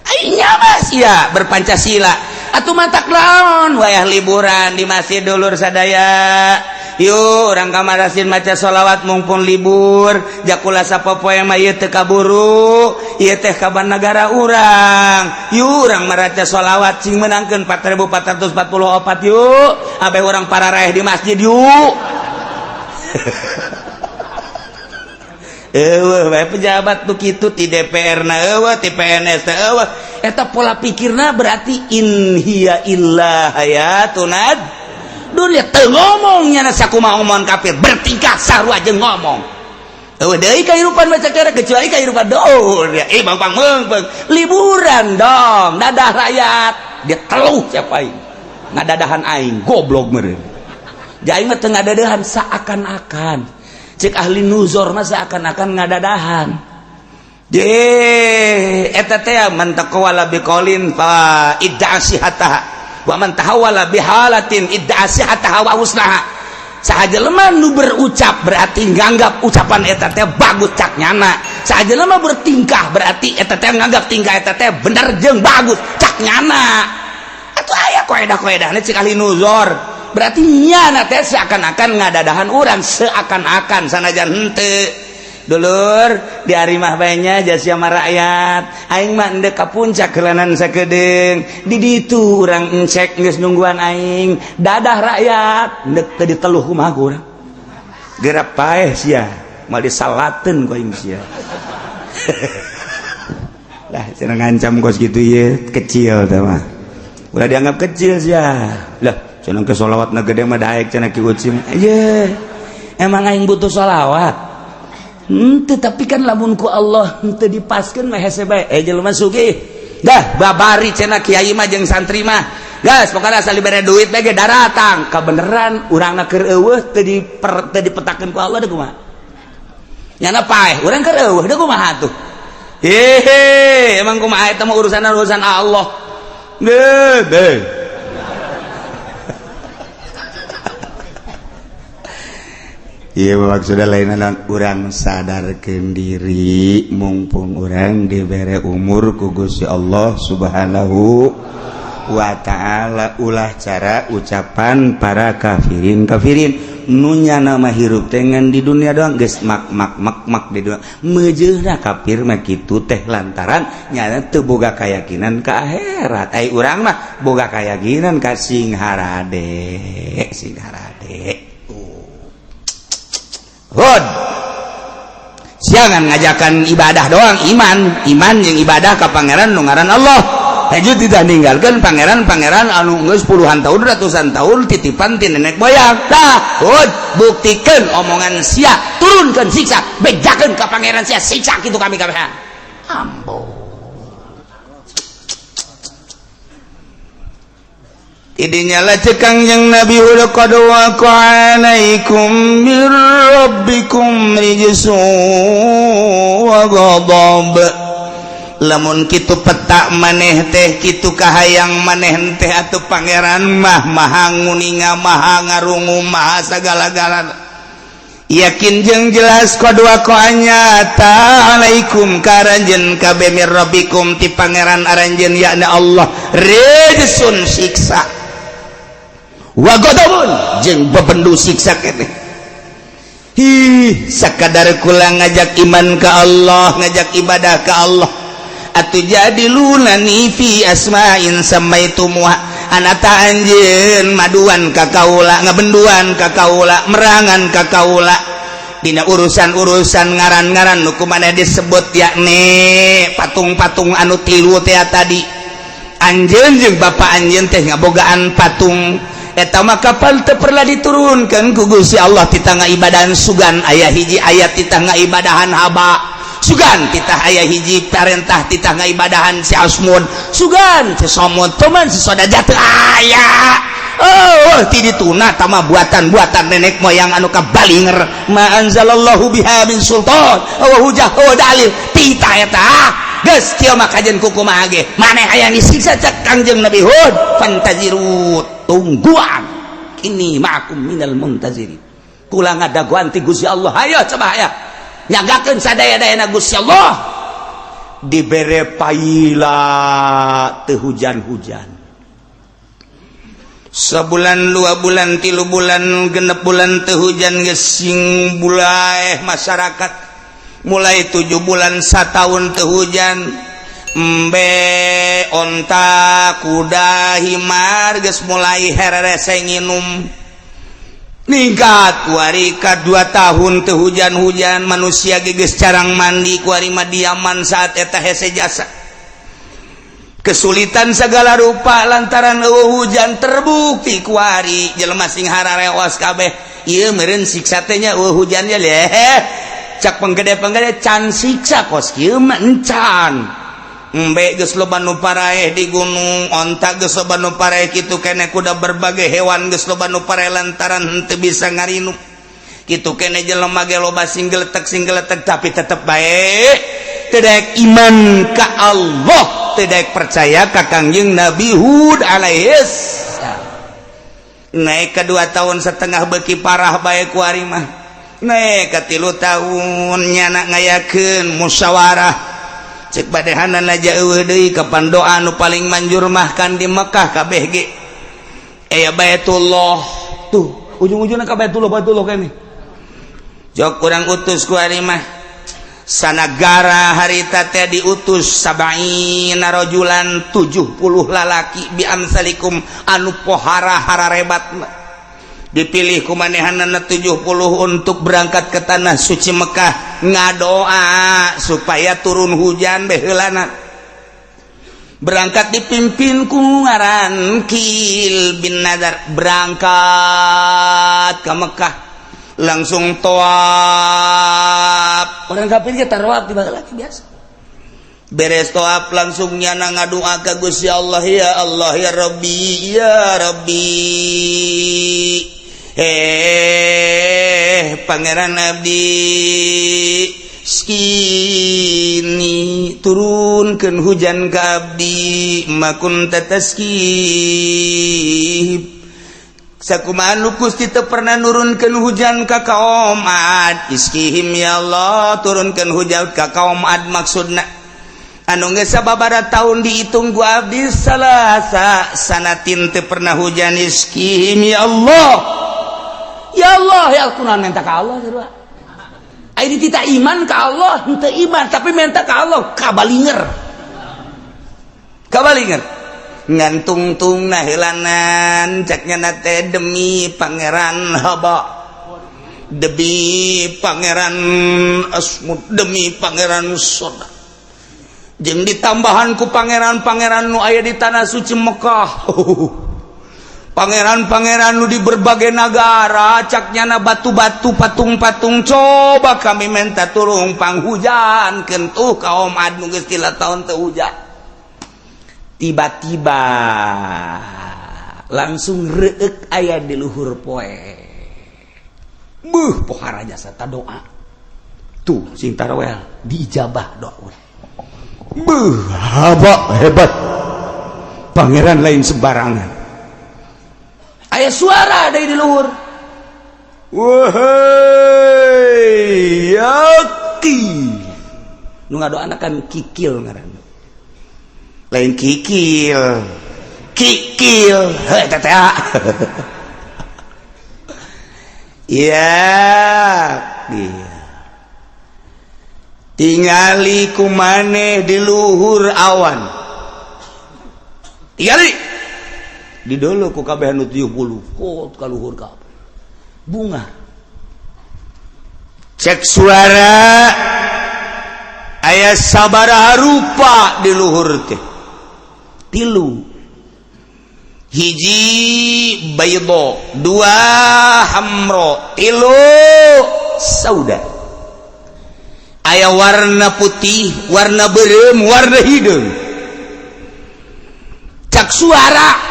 S1: Ai nya mah sia berpancasila. Atuh mantak laon wayah liburan di masjid dulur sadaya. Yuk urang kamarasin maca sholawat mumpung libur. Jakula sapopoe mah ieu teu kaburu. Ieu teh kaban negara urang. Yuk urang maraca sholawat cing menangkeun 4444 yuk. Abe urang para raeh di masjid yuk. Eueuh bae pejabat tuh kitu ti DPR na eueuh ti PNS na eueuh. Eta pola pikirna berarti in hiya illa hayatunad dunia teu ngomong nya sakumaha omongan kafir bertingkah sarua jeung ngomong. Eueuh deui kahirupan baca kira kecuali kahirupan dour ya. Bang liburan dong dadah rakyat. Dia teluh siapa aing. Ngadadahan aing goblok meureun. Jadi aing mah teu ngadadahan seakan-akan. Cek ahli nuzur mah seakan-akan ngadadahan. Eta teh man taqawala biqaulin fa idda'asihataha wa man tahawala bihalatin idda'asihataha wa husnaha. Sahaja lemah nu berucap berarti nganggap ucapan eta teh bagus cak nyana. Sahaja lemah bertingkah berarti eta teh nganggap tingkah eta teh bener jeung bagus cak nyana. Atuh aya koedah-koedahna cek ahli nuzur. Berarti nyana teh seakan-akan ngadadahan urang seakan-akan sanajan henteu. Dulur di ari mah bae nya jasa mah rakyat aing mah endeu ka puncak kelanan sakedeung di ditu urang encek geus nungguan aing dadah rakyat endeu teu diteluh kumaha ku urang geurap paeh sia moal disalateun ku aing sia lah cenah ngancam kos kitu ieu kecil teh mah ulah dianggap kecil sia lah cenah ke sholawatna gede mah daek cenah ki ucing ye emang aing butuh sholawat. Tapi kan lamun ku Allah henteu dipaskeun mah hese bae jelema sugih dah babari cenah kiai mah jeung santri mah gas pokona asal dibere duit bae ge daratang kabeneran urangna keur eueuh teu dipetakeun ku Allah deuk kumaha nyana paeh urang keur eueuh deuk kumaha atuh emang kumaha eta mah urusan Allah deh Iya maksudnya lain kurang sadarkan diri mumpung orang diberi umur ku Gusti Allah Subhanahu wa ta'ala. Ulah cara ucapan para kafirin nunya nama hirup dengan di dunia doang geus mak di dunia mejeuna kafir mah kitu teh lantaran nyana teu boga kayakinan ka akhirat. Ai urang mah boga kayakinan ka sing harade. Hud jangan ngajakan ibadah doang, iman yang ibadah ka pangeran nu ngaran Allah. Haju tidak ninggalkan pangeran anu geus puluhan tahun ratusan tahun titipan ti nenek moyang. Tah, Hud buktikan omongan sia, turunkan siksa, bejakeun ka pangeran sia siksa kitu kami kabehan. Ambo. Idinya lah cekang yang Nabi Hud qad waqa alaikum mir rabbikum rijsun wa ghadab. Lamun kitu petak maneh teh kitu kahayang maneh teh atuh pangeran mah maha nguninga maha ngarungu maha sagala-galana. Yakin jeung jelas qad waqa nyata alaikum karanjeun kabeh mir rabbikum ti pangeran aranjeun yakna Allah rijsun siksa wa ghadabun jeung bebendu siksa keneh. Sakadar kula ngajak iman ka Allah, ngajak ibadah ka Allah. Atuh jadi lunani fi asma'in samaitumuha anata anjeun maduan ka kaula, ngabenduan ka kaula, merangan ka kaula dina urusan-urusan ngaran-ngaran nu kumaha disebut yakni patung-patung anu tilu teh tadi. Anjeun jeung bapa anjeun teh ngabogaan patung eta mah kapal teu perlah diturunkeun ku Gusti Allah ti tangga ibadahan sugan aya hiji ayat ti tangga ibadahan haba. Sugan titah ayah hiji perintah titah ngaibadahan si asmun sugan si somon teman si sodaja teu aya. Oh ti dituna tama buatan-buatan nenek moyang anu kabalinger ma anzalallahu biha min sultan wa hujah wa dalil titah eta geus kieu mah kajen kukumaha ge maneh aya disiksa cek Kangjeng Nabi Hud fantaziru tungguan ini ma'akum minal muntazirin. Kula ngadaguan ti Gusti Allah hayo coba aya nyagakeun sadaya-dayana Gusti Allah dibere paila teu hujan-hujan. Sabulan 2 bulan 3 bulan 6 bulan teu hujan geus sing bulaeh masyarakat mulai 7 bulan 1 tahun teu hujan. Embe onta kuda himar geus mulai hererese nginum. Ningkat kuarika 2 tahun teu hujan-hujan manusia geus carang mandi kuari madiaman saat eta hese jasa. Kesulitan segala rupa lantaran eueuh hujan terbukti kuari jelema sing hararewas kabeh ieu meureun siksa teh nya eueuh hujan nya leh. Cak penggede-penggede can siksa kos kieu mah encan. Embe geus loba nu paraeh di gunung, onta geus loba nu paraeh kitu kene kuda berbagai hewan geus loba nu paraeh lantaran henteu bisa ngarinum. Kitu kene jelema ge loba sing geletek tapi tetep bae teu daek iman ka Allah, teu daek percaya ka Kangjeng Nabi Hud alaihis. Naik ke 2 tahun setengah beuki parah bae ku ari mah. Naik ke 3 tahun nyana ngayakeun musyawarah. Cek badehanan aja eueuh deui kapan doa nu paling manjur mah kan di Mekah kabeh ge aya Baitullah tuh ujung-ujungna ka Baitullah kene jok urang utus ku ari mah sanagara harita teh diutus 70 rajulan 70 lalaki bi amsalikum anu pohara hararebat dipilih ku manehanna 70 untuk berangkat ke tanah suci Mekah ngadoa supaya turun hujan baheulana. Berangkat dipimpin ku ngaran Kil bin Nadar berangkat ke Mekah langsung tawaf. Orang kafir ge tawaf di lagi biasa. Beres tawaf langsung nyana ngadoa ka Gusti Allah ya Allah ya Rabbi ya Rabbi. Pangeran abdi skini turunkeun hujan ka abdi makun tataskib sakumaha nu Gusti teu pernah nurunkeun hujan ka kaum Ad iskihim ya Allah turunkeun hujan ka kaum Ad maksudna anu geus sababaraha taun dihitung ku abdi salasa sanatin teu pernah hujan iskihim ya Allah ya kunaon minta ka Allah sarua aya ditita iman ka Allah henteu iman tapi minta ka Allah kabalinger ngantung-tung nahilanan caknya nate demi pangeran haba demi pangeran asmud demi pangeran soda jeung ditambahan ku pangeran-pangeran nu aya di tanah suci Mekah pangeran-pangeran nu di berbagai negara caknya na batu-batu patung-patung coba kami minta turun panghujan kentuh kaum Ad nu geus 3 taun teu hujan tiba-tiba langsung reuk aya di luhur poe pohara jasa ta doa tuh sing tarawel diijabah doa hebat pangeran lain sembarangan aya suara dari di luhur wahai yaki nu ngadoana kan kikil ngaranna lain kikil heh teh ya tingali kumaneh di luhur awan tingali di dulu ku kabeh anu 70 kot ka luhur ka bunga cek suara aya sabaraha rupa di luhur teh 3 hiji baydo 2 hamro 3 sauda aya warna putih warna beureum warna hideung cak suara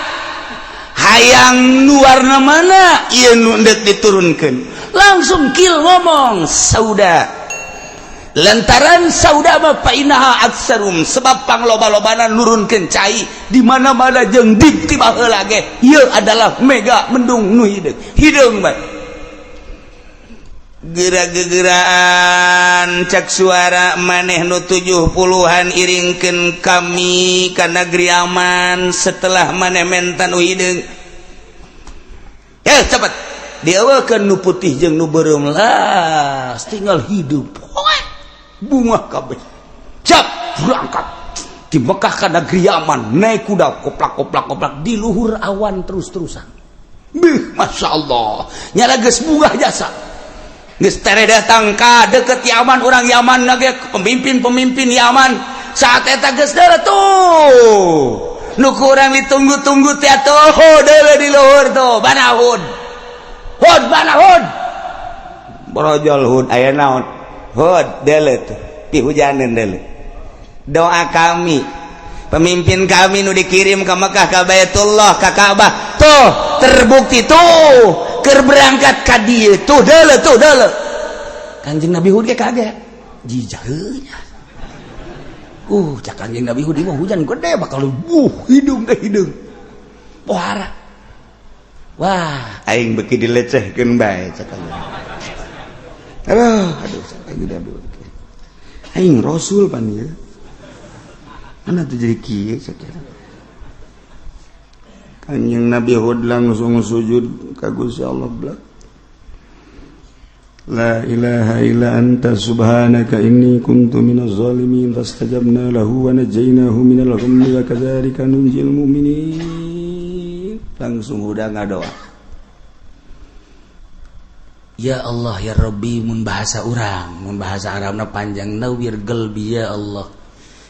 S1: hayang nu warna mana ieu nu hendak diturunkeun langsung kil ngomong sauda lantaran sauda mah painaha aksarum sebab pangloba-lobana nurunkeun cai di mana-mana jeung di baheula ge ieu adalah mega mendung nu hideung mah geura-geuraan cak suara maneh nu 70-an iringkeun kami ka negeri aman setelah maneh menta nu hideung cepet dieuwekeun nu putih jeung nu beureum lah tinggal hidup bunga kabeh cap berangkat di Mekah ka negeri aman naik kuda koplak di luhur awan terus-terusan Masya Allah nyala geus bunga jasa geus tere datang ka deket Yaman orang Yaman lagi pemimpin Yaman saat eta geus deuleu tuh nu kurang ditunggu-tunggu teh atuh deuleu di luhur tuh banahud brojol hud aya naon hud deuleu tuh pihujaneun deuleu doa kami pemimpin kami nu dikirim ke Mekah ka Baitullah ka Ka'bah tuh terbukti tuh keur berangkat ka dieu tuh deuleu Kanjeng Nabi Hud ge kaget jijaheunya cak Kanjeng Nabi Hud mah hujan gede bakal hidung pohara wah aing beuki dilecehkeun bae cak aduh aing rasul pan ieu mana tuh jadi kieu sakira Kanjeng Nabi Hud langsung sujud ka Gusti Allah blak la ilaha illa anta subhanaka inni kuntu minaz zalimin fastajabna lahu wa najainahu minal ghammi wa kadzalika nunjil mu'minin langsung udah ngadoa ya Allah ya Rabbi mun bahasa urang mun bahasa Arabna panjang nawir qalbi ya Allah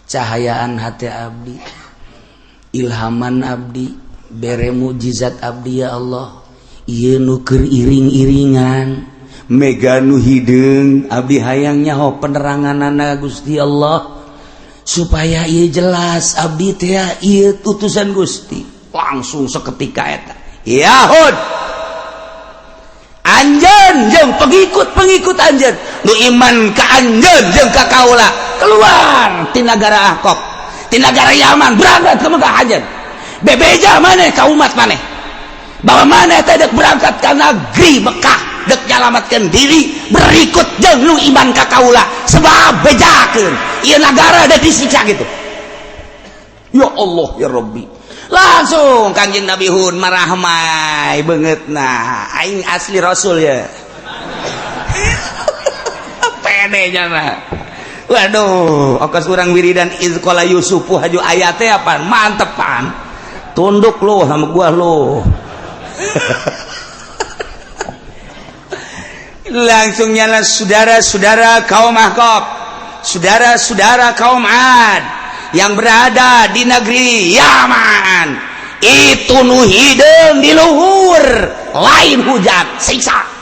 S1: cahayaan hati abdi ilhaman abdi bere mukjizat abdi ya Allah ieu nu keur iring-iringan mega nu hideung abdi hayang nyaho peneranganana Gusti Allah supaya ieu jelas abdi teh ieu utusan Gusti langsung seketika eta ya Hud anjeun jeung pengikut anjeun nu iman ka anjeun jeung ka kaula keluar ti nagara Ahqaf ti nagara Yaman berangkat ke Mekah anjeun bebeja maneh ka umat maneh bahwa mana teh dek berangkat ke negeri Mekah dek nyalamatkan diri berikut jeung nu iman ka kaula sebab bejakeun ieu nagara da disiksa gitu. Ya Allah ya Rabbi, langsung Kangjeng Nabi Hud marahmai beungeutna aing asli rasul ya. Pedenya mah. Waduh, okas urang wiridan izqala yusufu haju ayatnya apa? Mantepan. Tunduk lo sama gua lo. Langsung nyala saudara-saudara kaum Ahqaf, saudara-saudara kaum Ad yang berada di negeri Yaman. Itu nu hideung di luhur, lain hujan, siksa.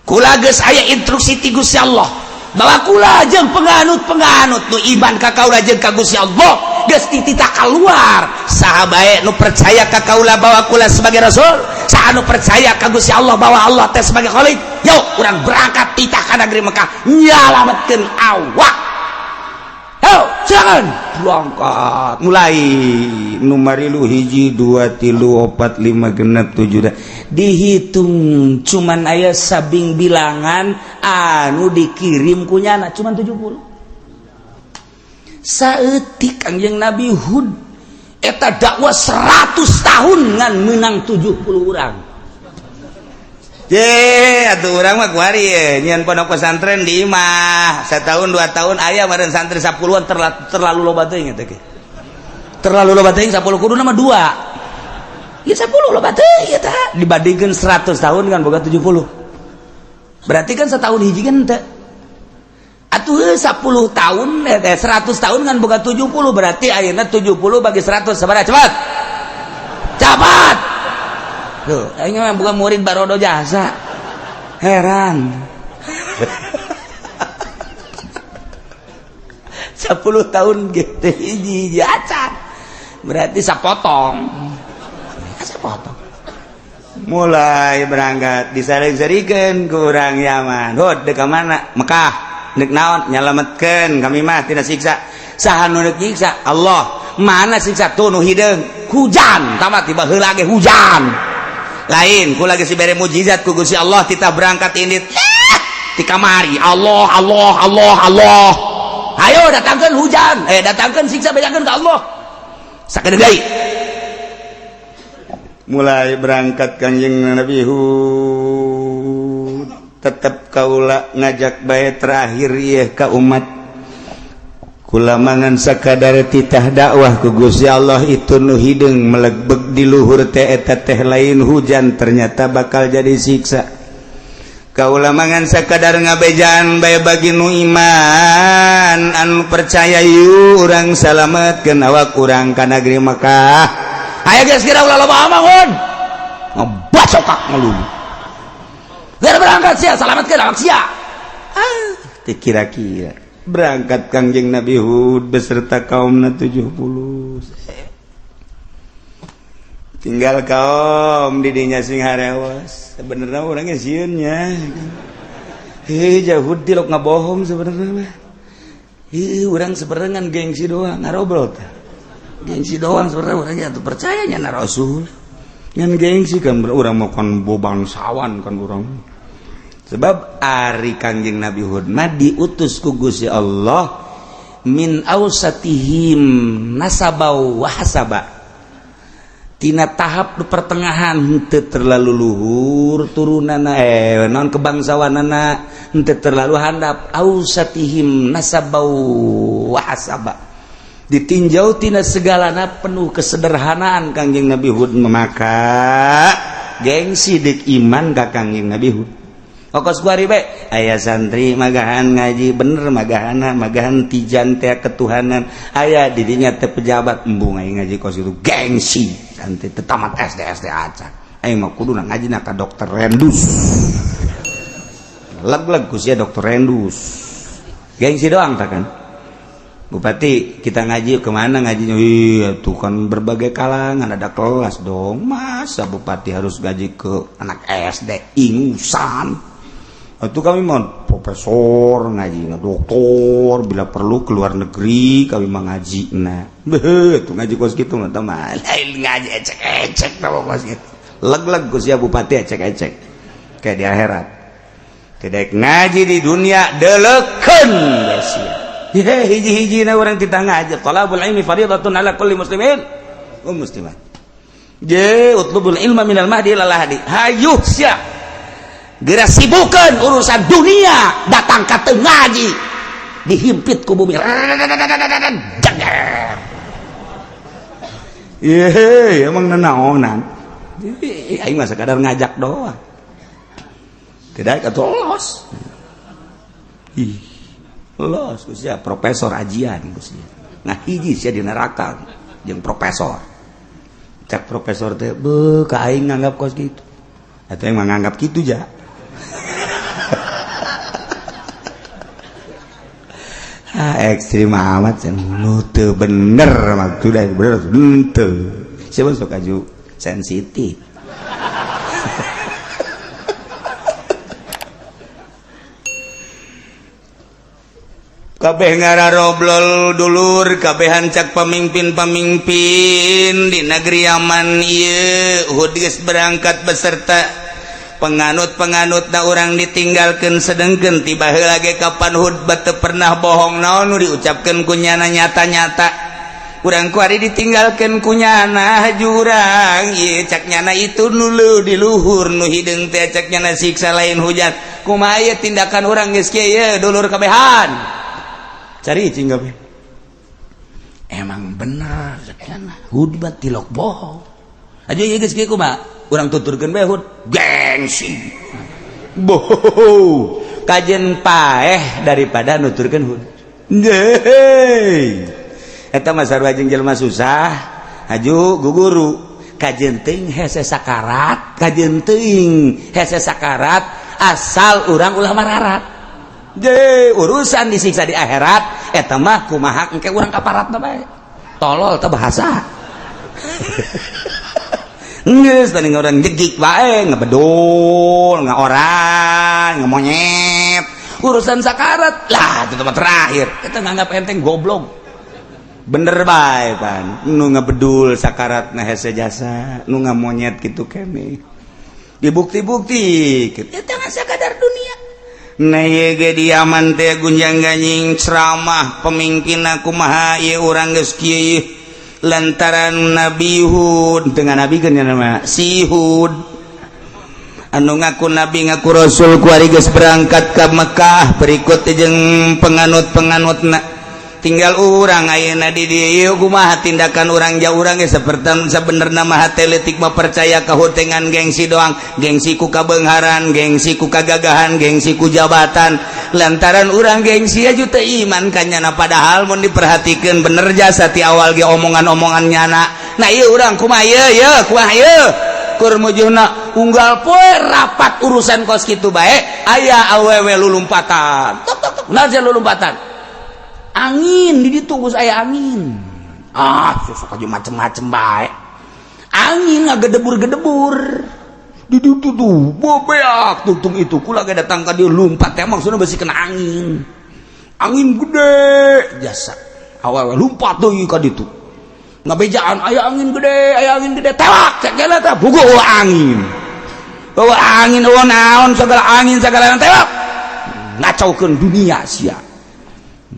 S1: Kula geus aya instruksi ti Gusti Allah bahwa kula jeung penganut-penganut nu iman ka kaula jeung ka Gusti Allah geus titita kaluar saha bae nu percaya ka kaula bahwa kula sebagai rasul, saha nu percaya ka Gusti Allah bahwa Allah teh sebagai khalik. Yuk urang berangkat titah ka negeri Mekah nyalametkeun awak. Yuk silakan berangkat mulai numarilu 1 2 3 4 5 genep 7 dihitung cuman aya sabing bilangan anu dikirim ku nyana cuman 70. Saeutik Kangjeng Nabi Hud eta dakwah 100 tahun ngan menang 70 urang. Atuh urang mah kuari ye nyeun pondok pesantren di imah setahun 2 tahun aya meureun santri 10-an terlalu loba teuing eta ge. Terlalu loba teuing 10 kuduna mah 2. Ya 10 loba teuing eta dibandingkeun 100 tahun kan boga 70. Berarti kan setahun hiji kan teu. Atuh 10 tahun 100 tahun kan boga 70 berarti ayeuna 70 bagi 100 sabaraha cepat. Cepat. Tuh, aing mah bukan murid Barodo Jasa. Heran. 10 tahun gitu hiji acan. Berarti sapotong. Sapotong. Mulai berangkat disaring-sarikeun ku urang Yaman. Hud deuk ka mana? Mekah. Deuk naon? Nyalametkeun kami mah tina siksa. Saha nu deuk nyiksa? Allah. Mana siksa tuh nu hideung? Hujan. Tamat tiba heula ge hujan. Lain ku lagi si bere mujizat ku Gusti Allah kita berangkat indit ti kamari Allah Allah Allah Allah ayo datangkeun hujan datangkeun siksa bejakeun ka Allah sakedeuk deui mulai berangkat Kanjeng Nabi Hud tetep kaula ngajak bae terakhir ieu ka umat kula mangan sakadar titah dakwah ku Gusti Allah itu nu hideung melegbeg di luhur teh eta teh lain hujan ternyata bakal jadi siksa. Kaula mangan sakadar ngabejaan bae bagi nu iman anu percaya yu urang salametkeun awak urang ka negeri Mekah. Aya geus kira ulah loba amangun. Ngebacokak ngelulu. Geus berangkat sia salametkeun awak sia. Teu kira-kira berangkat Kangjeng Nabi Hud beserta kaumna 70. Tinggal kaum didinya sing harewas. Sebenarnya orangnya sieun nya. Jauh dilok ngabohong sebenarnya. Urang sebenarnya gengsi doang ngarobrol teh. Gengsi doang sebenarnya urangnya atuh percayanya na Rasul. Ngan gengsi kan urang mau kan bangsawan kan urang. Sebab ari Kangjeng Nabi Hud mah diutus ku Gusti Allah min ausatihim nasabau wa hasaba tina tahap pertengahan henteu terlalu luhur turunana naon kebangsawanana henteu terlalu handap ausatihim nasabau wa hasaba ditinjau tina segalana penuh kesederhanaan Kangjeng Nabi Hud maka gengsi deuk iman ka Kangjeng Nabi Hud. Okos kuari bae aya santri magahan ngaji bener magahan tijan teh ketuhanan aya didinya teh pejabat embung aing ngaji kos itu gengsi santri teh tamat SD acan aing mah kuduna ngajina ka Dokter Rendus leg-leg ku sia Dokter Rendus gengsi doang tah kan Bupati kita ngaji kemana ngajinya iya tuh kan berbagai kalangan ada kelas dong masa Bupati harus ngaji ke anak SD ingusan Itu kami mau profesor ngaji, doktor, bila perlu keluar negeri kami mau ngaji. Nah, tuh ngaji kos gitu mah teman. Lain ngaji ecek-ecek nama kos gitu. Leg-leg ku sia bupati ecek-ecek. Kayak di akhirat. Tidak ngaji di dunia deleken sia. Hiji-hiji na urang kita ngaji. Talabul ilmi fardhatun ala kulli muslimin wa muslimat. Utlubul ilma minal mahdi ilal lahdi. Hayuh sia. Geura sibukeun urusan dunia, datang ka teu ngaji, dihimpit ku bumi. Jager. Ye, emang nanaonan. Aing mah sekadar ngajak doang. Tidak katolos. Ih, los ku sia profesor ajian ku sia. Nah hiji sia di neraka jeung profesor. Cak profesor teh beuh ka aing nganggap kos kitu. Atuh yang menganggap kitu ja. Ekstrim amat nu teu bener maksudnya bener teu siapa sok aju sensitif. Kabeh ngararoblol dulur kabeh hancak pemimpin-pemimpin di negeri aman ieu Uhud geus berangkat beserta penganut-penganut na orang ditinggalkan sedengkeun tiba heula ge kapan hutbah teu pernah bohong naon nu diucapkeun ku nyana nyata-nyata urang kuari ditinggalkeun ku nyana jurang ieu cak nyana itu nulu di luhur nu hideung teh cak nyana siksa lain hujan kumaha ieu tindakan urang geus kieu ye dulur kabehan cari cing kabeh emang bener cak nyana hutbah tilok bohong aja ieu geus kieu kumaha urang tuturkeun bae hud gengsi boh kajen paeh daripada nuturkeun hud deui eta mah sarua jeung jelema susah aju guguru kajen teuing hese sakarat kajen teuing hese sakarat asal urang ulah mararat de urusan disiksa di akhirat eta mah kumaha engke urang kaparatna bae tolol teh bahasa nges tadi orang jegik bae ngebedul ngaorang ngemonyet urusan sakarat lah itu tempat terakhir kita nganggap enteng goblok bener bae pan nu ngebedul sakarat nah hese jasa nu ngamonyet gitu kene dibukti-bukti kita ngan sakadar dunia nah ye ge diaman teh gunjang ganjing ceramah pemimpinna kumaha ieu urang geus kieu lantaran Nabi Hud dengan Nabi kan nama si Hud anu ngaku Nabi ngaku Rasul kuari geus berangkat ke Mekah berikut jeung penganut-penganutna tinggal urang ayeuna di dieu kumaha tindakan urang jauh urang ge saperti sabenerna mah hate leutik mah percaya ka hutengan gengsi doang gengsi ku kabeungharan gengsi ku kagagahan gengsi ku jabatan lantaran urang gengsi aju teu iman ka nyana padahal mun diperhatikeun bener jasa ti awal ge omongan-omongan nyana nah ieu urang kumaha ieu kumaha ieu kur mujuna unggal poe rapat urusan kos kitu bae aya awewe lulumpatan tok tok tok naon lulumpatan angin di ditu geus aya angin sok aja macem-macem bae angin ngagedebur-gedebur di ditu tuh bobeak tungtung itu kula ge datang ka dieu lumpat teh maksudna beusi kena angin gede jasa awewe lumpat deui ka ditu ngabejaan aya angin gede tewak cek geuna teh bugo angin eueuh naon segala angin segala tewak ngacaukeun dunia sia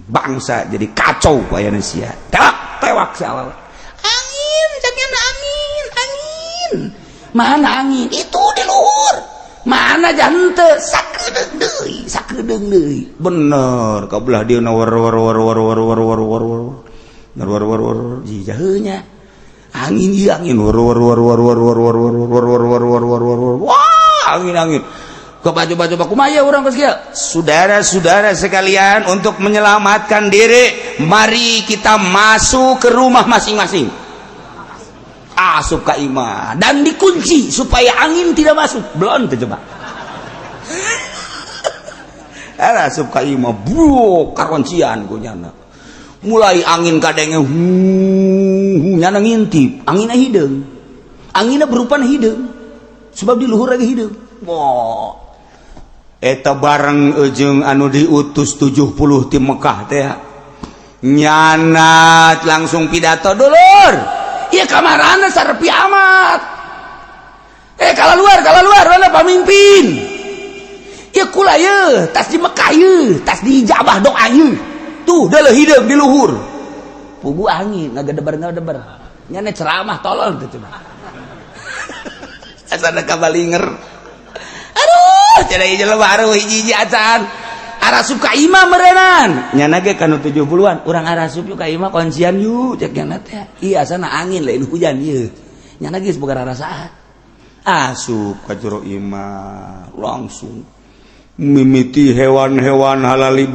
S1: bangsa jadi kacau bayana sia tewak salah angin caknya angin mana angin itu di luhur mana jante sakedeung deui bener ka belah dieu war jaheunya angin ieu angin war angin coba kumaha urang geus kieu saudara-saudara sekalian untuk menyelamatkan diri mari kita masuk ke rumah masing-masing asup ka imah dan dikunci supaya angin tidak masuk belum teh coba asup ka imah bro karoncian ku nyana mulai angin kadenge nyana ngintip anginna hideung anginna berupa hideung sebab di luhur lagi hideung eta bareng ujung anu diutus 70 di Mekah teh nyanat langsung pidato dulur ieu kamarana sarepi amat kalaluar mana pamimpin ieu kula ieu tas di Mekah ieu tas di ijabah doa ieu tuh deuleuh hideung di luhur pugu angin ngagedeber nyana ceramah tolol gitu asana kabalinger aduh cenah ieu jelema aruh hiji-hiji acan arasup ka imah meureunan nyana ge kanu 70-an urang arasup yuk ka imah konsian yuk cek nyana teh ieu asana angin lain hujan ieu nyana ge boga rarasaan asup ka jero imah langsung mimiti hewan-hewan halali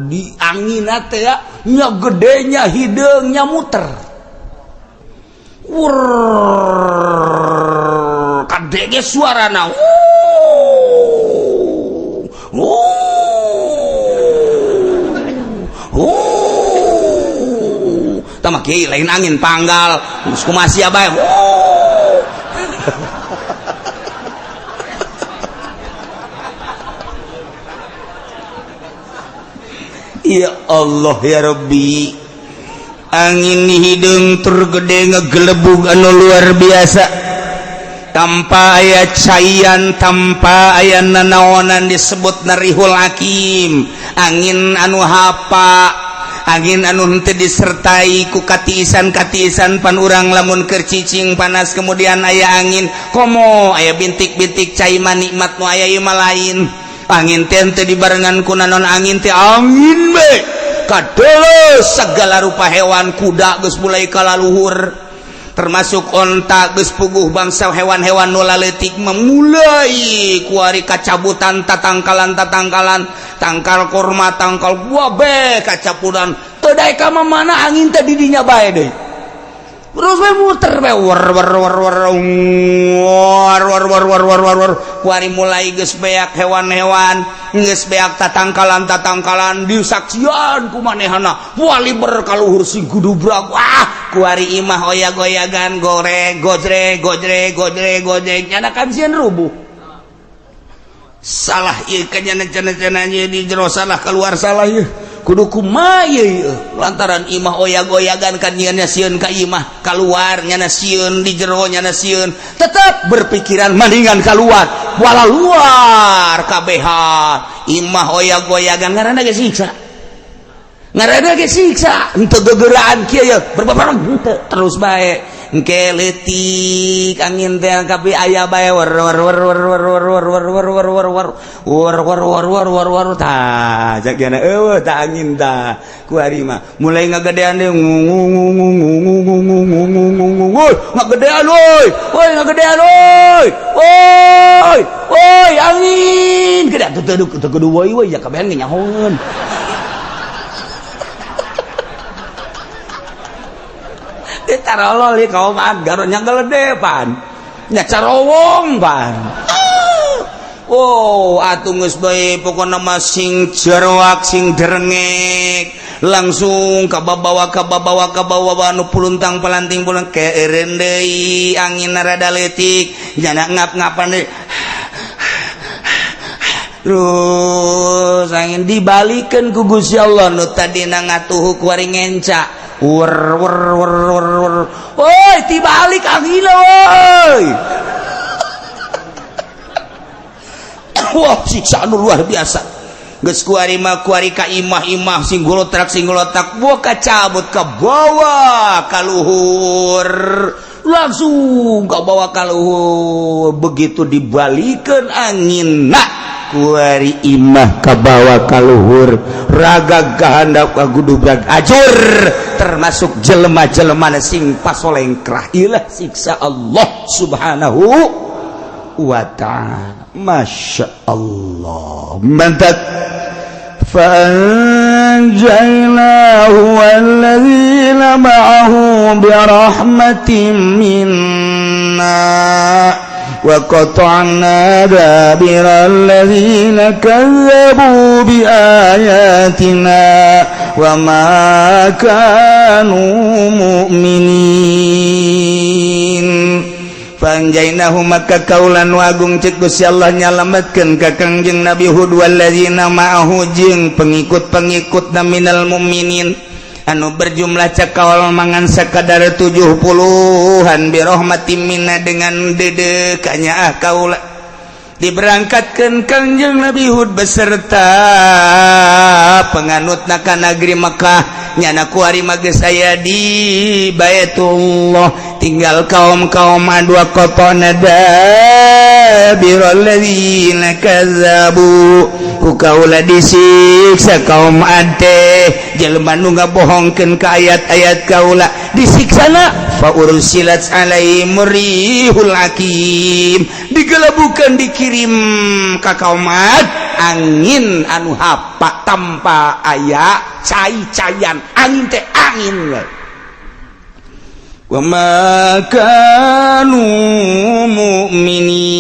S1: di angin teh nya gedenya hideungnya muter kadege suarana tama kieu lain angin panggal geus kumaha bae ya Allah ya Rabbi angin hideung tur gede ngegelebug anu luar biasa tanpa aya caian tanpa aya nanaonan disebut narihul hakim angin anu hapa angin anu henteu disertai ku katiisan pan urang lamun keur cicing panas kemudian aya angin komo aya bintik-bintik cai manikmat nu aya ieu mah lain angin teh dibarengan ku nanon angin teh angin be kadeuleuh segala rupa hewan kuda geus mulai kalaluhur termasuk onta geus puguh bangsa hewan-hewan nu laleutik memulai kuari kacabutan tatangkalan tangkal kurma tangkal buah be kacapudan teu daek ka mana angin teh di dinya bae deui terus we muter we war kuari mulai geus beak hewan-hewan geus beak tatangkalan disaksian ku manehna wali berkaluhur sing gudubrak wah kuari imah oyag-oyagan gojreg nyana kan sieun rubuh salah ieu cenah-cenah di jero salah keluar salah ieu kudu kumaha ieu lantaran imah oyag-oyagan kan nyana sieun ka imah keluar nyana sieun di jero nyana sieun tetep berpikiran mendingan keluar wala luar kabehan imah oyag-oyagan ngaranna ge siksa henteu gegeraan kieu ya berbabareng henteu terus bae engke leutik angin teh kapi aya bae war tah jagana eueuh tah angin tah ku ari mah mulai ngagedean deui ngagedean oi angin gede teu kudu woi ya kabehan nyahoeun tarolol kau magar nya geledepan nya carowong pan oh atuh geus bae pokona mah sing jeroak sing derengek langsung ka babawa anu puluntang pelanting pulang keeureun deui angin rada leutik jana ngap-ngapan deui terus angin dibalikeun ku Gusti Allah nu tadina ngatuhu kuari ngenca woi tibalik angin woi wah siksa anu luar biasa geus kuari ka imah sing golotak buah kacabut ka bawah ka luhur langsung ka bawah ka luhur begitu dibalikeun angin kuari imah ka bawah ka luhur raga gahandap ka gudubrak ajur termasuk jelema-jelema sing pasolengkrah ilah siksa Allah subhanahu wa ta'ala masya Allah mantap فأنجيناه والذين معه برحمة منا وقطعنا دابر الذين كذبوا بآياتنا وما كانوا مؤمنين Panjainahu maka kaulan wagung cek Gusti Allah nyalametkeun ka Kangjeng Nabi Hud walladzina ma'ahu jeung pengikut-pengikutna minal mu'minin anu berjumlah cakawal mangan sakadar 70-an birahmatim minna dengan dedekanya kaula diberangkatkeun Kangjeng Nabi Hud beserta penganutna ka negeri Mekah nyana kuari mage saya di Baitullah tinggal kaum-kaum dua kotona dabirul ladzina kazzabu ku kaula disiksa kaum ade jelema nu ngabohongkeun ka ayat-ayat kaula disiksana fa ursilat alaihim rihul hakim digelabukeun dikirim ka kaum angin anu hapa tanpa aya cai-caian angin teh angin wa ma kanu mu'minin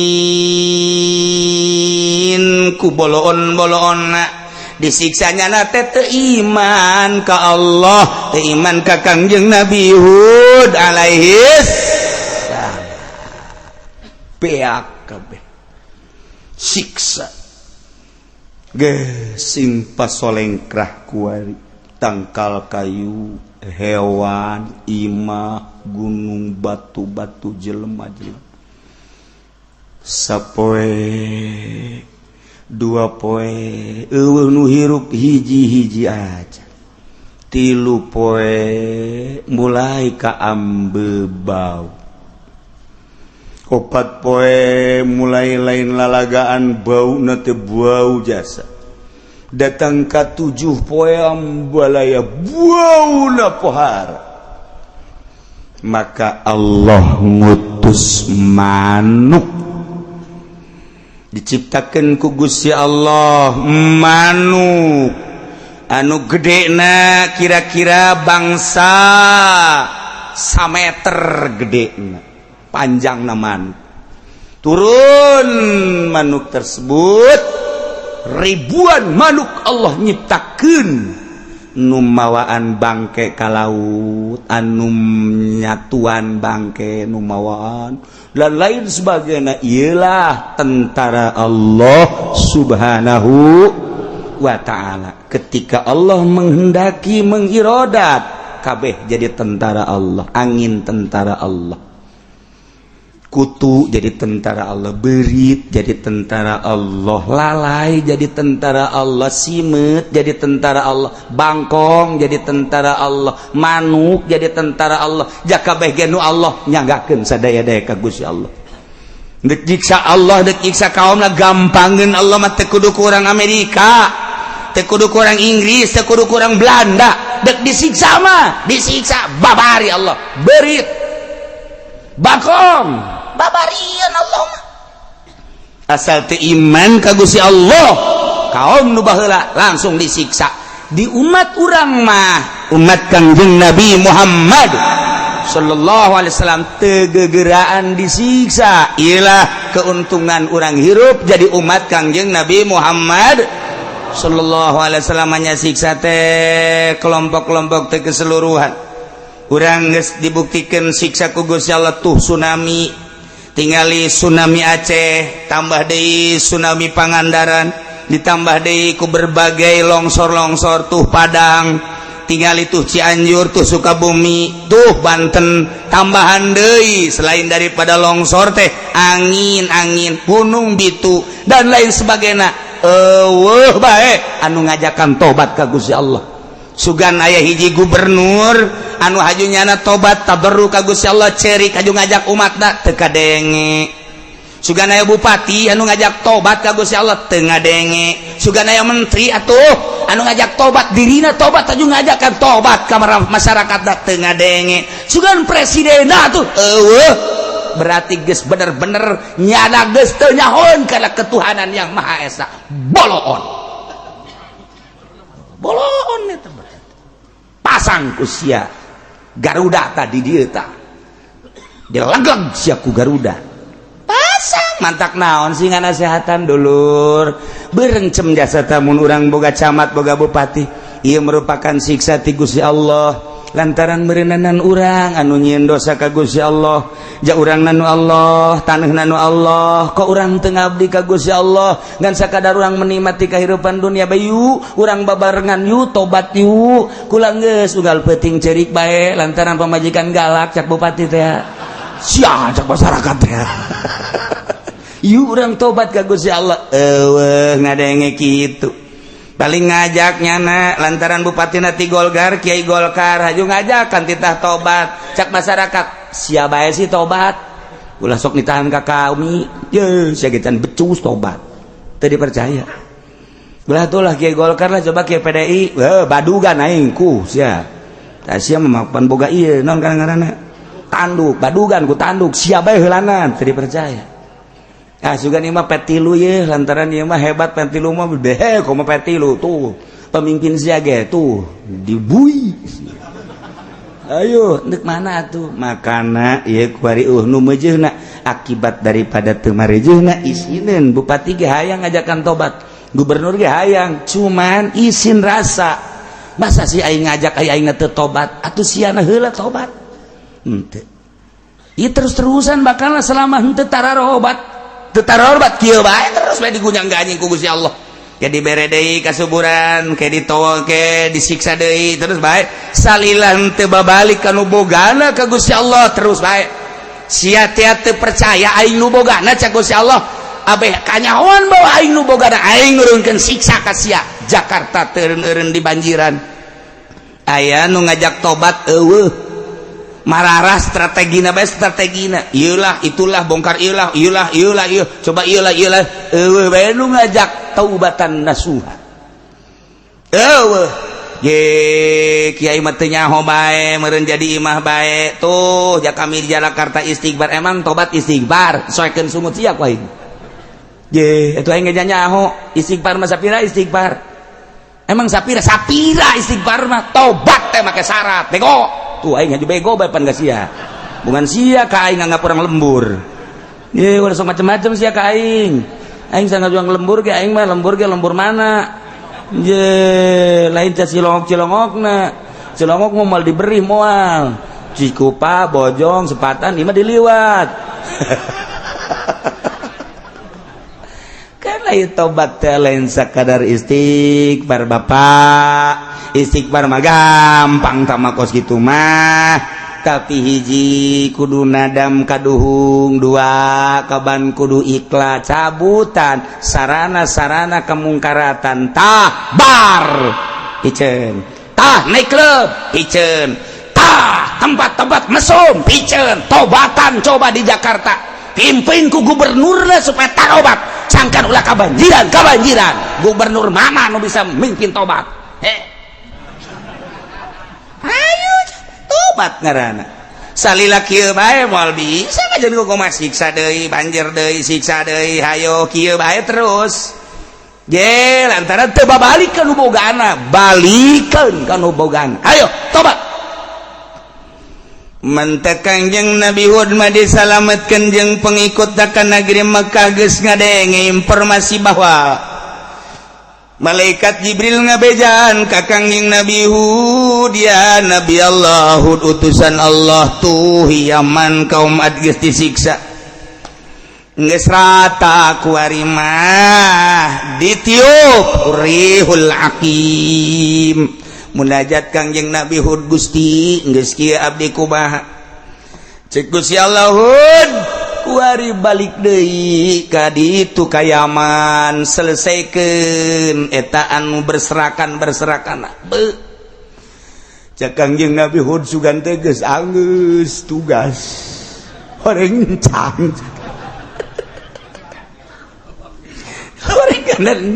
S1: ku boloon-boloonna disiksanya na teh teu iman ka Allah teu iman ka Kangjeng Nabi Hud alaihi salam beak kabeh siksa gesing pasolengkrah kuari tangkal kayu hewan imah gunung batu-batu jelema-jelema sapoe dua poe eueuh nu hirup hiji-hiji aja 3 poe mulai ka ambebau 4 poe mulai lain lalagaan bau nate bau jasa datang ka 7 poe ambalaya bau na pohara maka Allah ngutus manuk diciptakeun ku Gusti Allah manuk anu gedena kira-kira bangsa sameter gedena panjang naman turun manuk tersebut ribuan manuk Allah nyiptakeun nu mawaan bangke ka laut anu nyatuan bangke nu mawaan dan lain sebagainya ialah tentara Allah subhanahu wa ta'ala ketika Allah menghendaki mengirodat kabeh jadi tentara Allah angin tentara Allah kutu jadi tentara Allah berit jadi tentara Allah lalai jadi tentara Allah simet jadi tentara Allah bangkong jadi tentara Allah manuk jadi tentara Allah jakabeh genu Allah nyanggakeun sadaya-daya ka Gusti Allah dek jiksa Allah dek jiksa kaumna gampangkeun Allah mah teu kudu ku urang Amerika teu kudu ku urang Inggris teu kudu ku urang Belanda dek disiksa mah disiksa babari Allah berit bangkong babarian Allah asal teu iman ka Gusti Allah kaum nu baheula langsung disiksa di umat urang mah umat Kangjeng Nabi Muhammad sallallahu alaihi wasallam teu gegeraan disiksa ialah keuntungan urang hirup jadi umat Kangjeng Nabi Muhammad sallallahu alaihi wasallam nya siksa teh kelompok-kelompok teh keseluruhan urang geus dibuktikan siksa ku Gusti Allah tuh tsunami tingali tsunami Aceh tambah deui tsunami Pangandaran ditambah deui ku berbagai longsor-longsor tuh Padang tingali tuh Cianjur tuh Sukabumi tuh Banten tambahan deui selain daripada longsor teh angin gunung bitu dan lain sebagainya eueuh bae anu ngajakan tobat ka Gusti Allah sugan aya hiji gubernur anu hajunyana tobat tabarruk ka Gusti Allah cerik aju ngajak umatna teu kadenge sugan aya bupati anu ngajak tobat ka Gusti Allah teu ngadenge sugan aya menteri atuh anu ngajak tobat dirina tobat aju ngajakan tobat ka masyarakat teu ngadenge sugan presiden atuh eueuh berarti geus bener-bener nyana geus teu nyahoan kana ketuhanan yang Maha Esa boloon eta pasang ku sia Garuda tadi dieu tah dilegeg sia ku Garuda pasang mantak naon sih nganasehatan dulur berencem jasa tamun urang boga camat boga bupati ieu merupakan siksa ti Gusti Allah lantaran merenanan urang anu nyieun dosa ka Gusti Allah ja urang nanu Allah taneuh nanu Allah kok urang teu ngabdi ka Gusti Allah ngan sakadar urang menikmati kahirupan dunia bayu urang babarengan yu tobat yu kula geus unggal peuting ceurik bae lantaran pamajikan galak cak bupati teh sia cak masyarakat teh yu urang tobat ka Gusti Allah eueuh ngadenge kitu paling ngajaknya na lantaran bupati nati Golkar Kiai Golkar haju ngajakan titah tobat cak masyarakat sia bae sih tobat ulah sok ditahan ka kami ye sia gitan becus tobat teu dipercaya ulah tulah Kiai Golkar lah coba Kiai PDI badugan aing ku sia tah sia memapan boga ieu naon ngaranna tanduk badugan ku tanduk sia bae heulanan teu dipercaya. Sugan ieu mah petilu ye lantaran ieu mah hebat petilu mah behe komo petilu tuh pemimpin sia ge tuh dibui ayo neuk mana atuh makana ieu kuari nu meujeuhna akibat daripada teu mareujeuhna isinin bupati ge hayang ngajakan tobat gubernur ge hayang cuman isin rasa masa si aing ngajak aing teu tobat atuh siana heula tobat henteu ieu terus-terusan bakalna selama henteu tararobat tetarobat kieu bae terus bae digunyang ganjing ku Gusti Allah ke dibere deui kasuburan ke ditowo ke disiksa deui terus bae salila henteu babalik ka nu bogana ka Gusti Allah terus bae sia teu percaya aing nu bogana ca Gusti Allah abeh kanyahoan bawa aing nu bogana aing nurunkeun siksa ka sia Jakarta teu eureun di banjiran aya nu ngajak tobat eueuh mararah strategina bae strategina ieulah itulah bongkar ieulah coba ieulah eueuh bae nu ngajak taubatan nasuha eueuh ye kiai mah teu nyaho bae meureun jadi imah bae tuh ja kami di Jakarta istighfar emang tobat istighfar soekeun sungut sia ku aing ye atuh aing ge nyaho istighfar mah sapira istighfar emang sapira istighfar mah tobat teh make syarat bego tuh aing haju bego bae pan sia bungan sia ka aing nganggap urang lembur ye udah sok macam-macam sia ka aing sangat juang lembur ge aing mah lembur mana ye lain ca cilongok mau diberi moal Cikupa Bojong Sepatan ieu mah diliwat kan ieu tobat teh lain sakadar istighfar bapak istighfar mah gampang tamakos gitu mah tapi hiji kudu nadam kaduhung dua kaban kudu ikhlas cabutan sarana kemungkaratan tah bar piceun tah naik klub piceun tah tempat-tempat mesum piceun tobatan coba di Jakarta pimpin ku gubernurna supaya tarobat cangkan ulah kabanjiran gubernur mana nu bisa mimpin tobat ayo tobat ngaranna salila kieu bae moal bisa ngajeun ku kumaha siksa deui banjir deui siksa deui hayo kieu bae terus ye lantaran teu babalik ka nu bogana balikeun ka nu bogana ayo tobat mantep Kangjeng Nabi Hud mah disalametkeun jeung pengikut ka negeri Mekah geus ngadenge informasi bahwa malaikat Jibril ngabejaan ka Kangjeng Nabi Hud ya Nabi Allah Hud utusan Allah tuh Yaman kaum Ad geus disiksa geus rata ku ari mah ditiup rihul aqim munajat Kangjeng Nabi Hud Gusti geus kieu abdi kumaha cek Gusti Allah Hud kuari balik deui ka ditu ka Yaman selesaikeun eta anu berserakan be cek Kangjeng Nabi Hud sugan teh geus anggeus tugas horeng can horeng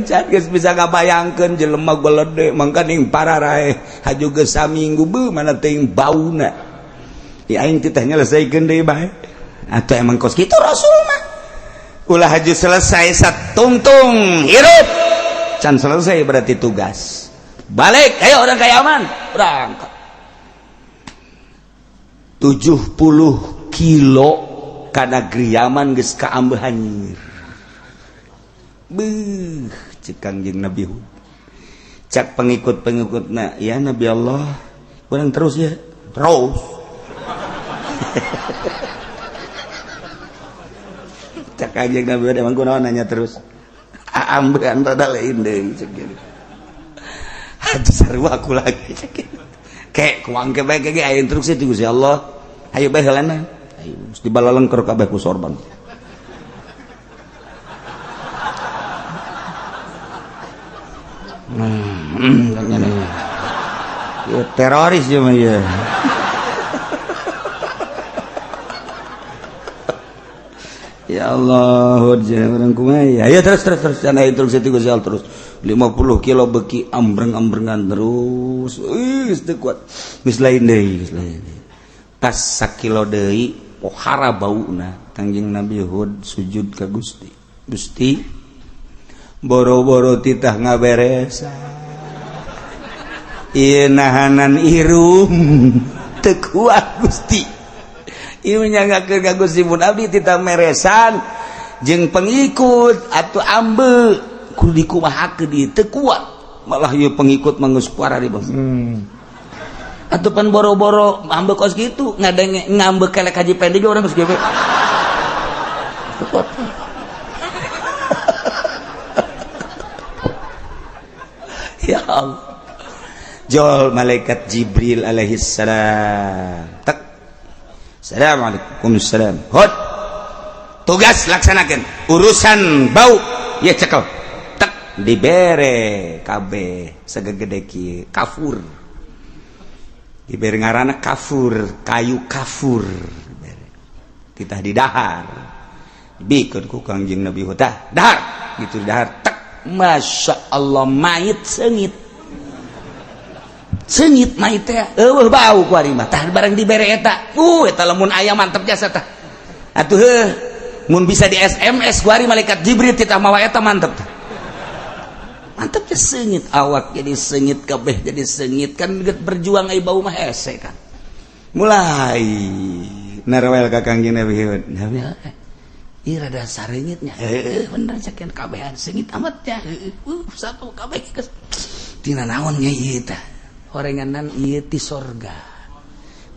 S1: can geus bisa kabayangkeun jelema golede mangka ning pararae haju geus saminggu beuh mana teuing bauna ya aing teh nyelesaikeun deui bae atau emang kos gitu Rasul mah ulah haju selesai satungtung hirup can selesai berarti tugas balik ayo orang kaya aman berangkat 70 kilo ka negeri Yaman geus kaambehan beuh cek Kangjeng Nabi Hud cak pengikut-pengikutna ya Nabi Allah Urang terus ya terus cak aja Nabi emang kunaon nanya terus ambean rada lain deui cek kitu haji sarua aku lagi cek kitu kek kuang ke bae ge aya instruksi ti Gusti Allah ayo bae heulana ayo mesti balalengker kabeh ku sorban ya teroris ya mah ya ya Allah jangan kumaha ya terus cenah instruksi ti Gusti Allah terus 50 kilo beki ambreng-ambrengan terus geus teu kuat geus lain deui pas sakilo deui pohara bauna Kangjeng Nabi Hud sujud ka Gusti boro-boro titah ngaberesan ieu nahanan irung teu kuat Gusti ieu nyangakeun ka Gusti mun abdi titah meresan jeung pengikut atuh ambe kudu dikumahakeun ieu teu kuat malah ieu pengikut manggeus kuara di bos atuh pan boro-boro ambe kos kitu ngadenge ngambe kelek haji pendek urang geus gewe teu kuat ya Allah jol malaikat Jibril alaihissalam tak assalamualaikum salam hot tugas laksanakan urusan bau ya cekel tak dibere kabeh segegede kieu kafur dibere ngaranna kafur kayu kafur kita didahar dibikeun ku Kangjeng Nabi Hud dahar gitu dahar tak masya Allah mayit sengit mayit teh eueuh bau ku ari mah tah barang dibere eta eta lamun aya mantep jasa tah atuh mun bisa di SMS ku ari malaikat Jibril titah mawa eta mantep tah mantep teh sengit awak jadi sengit kabeh jadi sengit kan berjuang ai bau mah hese kan mulai narwel ka Kangjeng Nabi Hud Nabi ieu rada sareungitnya bener cakeun kabehan sengit amat nya satu kabeh tina naon nya ieu tah horenganan ieu ti sorga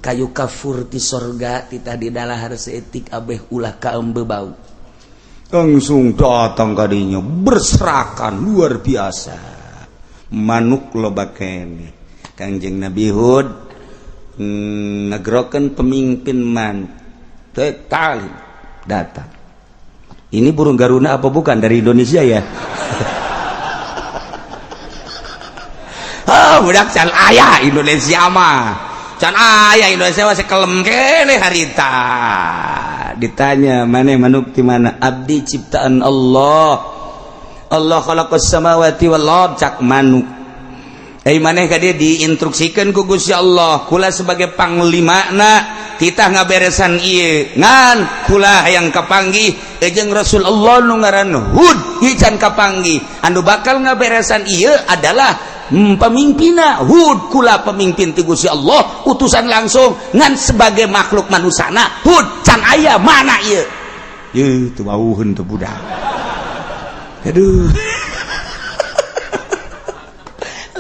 S1: kayu kafur ti sorga titah di dalahar seetik abeh ulah kaembe bau langsung datang ka dinya berserakan luar biasa manuk loba kene Kangjeng Nabi Hud ngagrokeun pemimpin man tali datang ini burung Garuda apa bukan dari Indonesia ya budak can aya Indonesia mah can aya Indonesia masih kelem kene harita ditanya maneh manuk di mana abdi ciptaan Allah khalaqas samawati wal ard cak manuk maneh ka dia diinstruksikeun ku Gusti Allah kula sebagai panglimana titah ngaberesan ieu ngan kula hayang kapanggih jeung Rasulullah nu ngaran Hud ieu can kapanggih anu bakal ngaberesan ieu adalah pemimpinna Hud kula pemimpin ti Gusti Allah utusan langsung ngan sebagai makhluk manusana Hud can aya mana ieu teu bauheun teu budak aduh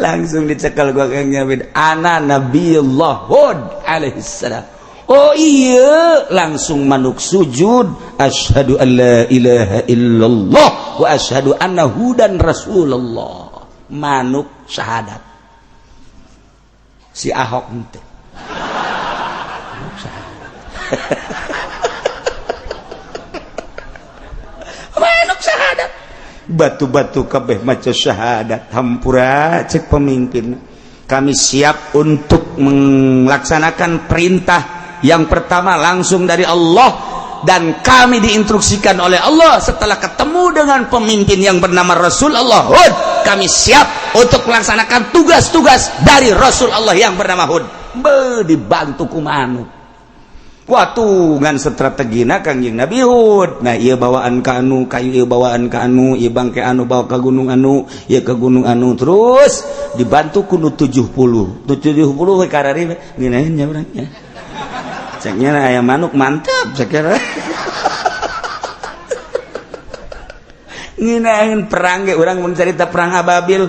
S1: langsung dicekel gua Kang Nyabid ana Nabiullah Hud alaihissalam oh iya langsung manuk sujud asyhadu an la ilaha illallah wa asyhadu anna hudan rasulullah manuk syahadat si Ahok ente manuk syahadat manuk syahadat batu-batu kabeh maca syahadat hampura cek pemimpin kami siap untuk melaksanakan perintah yang pertama langsung dari Allah dan kami diinstruksikan oleh Allah setelah ketemu dengan pemimpin yang bernama Rasulullah Hud kami siap untuk melaksanakan tugas-tugas dari Rasulullah yang bernama Hud dibantu ku manuk waktu ngan strategina Kangjeng Nabi Hud nah ieu bawaan ka anu kayu ieu bawaan ka anu ieu bangke anu bawa ka gunung anu ieu ka gunung anu terus dibantu ku 70 we karari ngeunaheun nya urang nya ceknya aya manuk mantap sakira ngeunaheun perang ge urang mun carita perang Ababil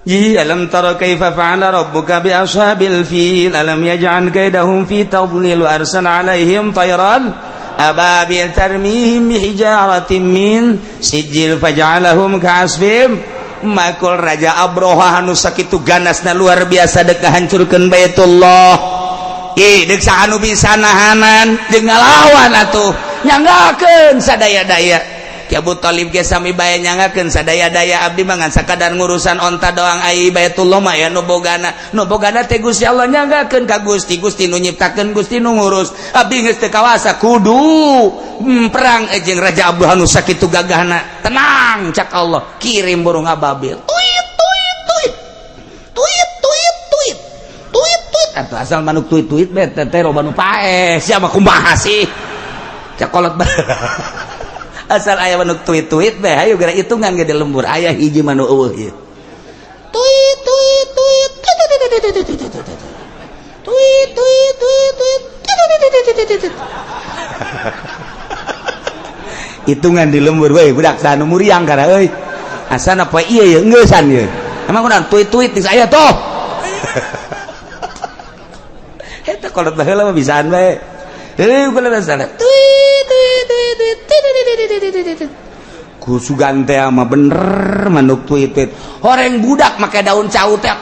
S1: alam tara kaifa fa'ala rabbuka bi ashabil fil alam yaj'al kaidahum fi tadlil wa arsala 'alaihim tayran ababil tarmihim bihijaratin min sijil faj'alahum ka'asfim makul. Raja Abroha anu sakitu ganasna luar biasa dek hancurkeun Baitullah. Dek saanu bisa nahanan jeung ngalawan atuh nyanggakeun sadaya-daya. Ki Abu Thalib ge sami bae nyangakeun sadaya-daya abdi mah ngan sakadar ngurusan onta doang ai Baitullah mah ya nu bogana teh Gusti Allah nyanggakeun ka Gusti nu nyiptakeun Gusti nu ngurus abdi geus teu kawasa kudu perang jeung Raja Abroha nu sakitu gagahna. Tenang cak Allah kirim burung ababil tuit atuh asal manuk tuit bet teh loba nu pae sia mah kumaha sih cak kolot asal aya manuk tuit beh hayu gara hitungan ge di lembur aya hiji manu eueuh ieu tuit hitungan di lembur we budak sanu muriang kana euy asana poe ieu ye ngeusan ye emang kunaon tuit geus aya toh eta kolot baheula mah bisaan bae kunaon asana kusugan teh mah bener manuk tuit horeng budak make daun cau teh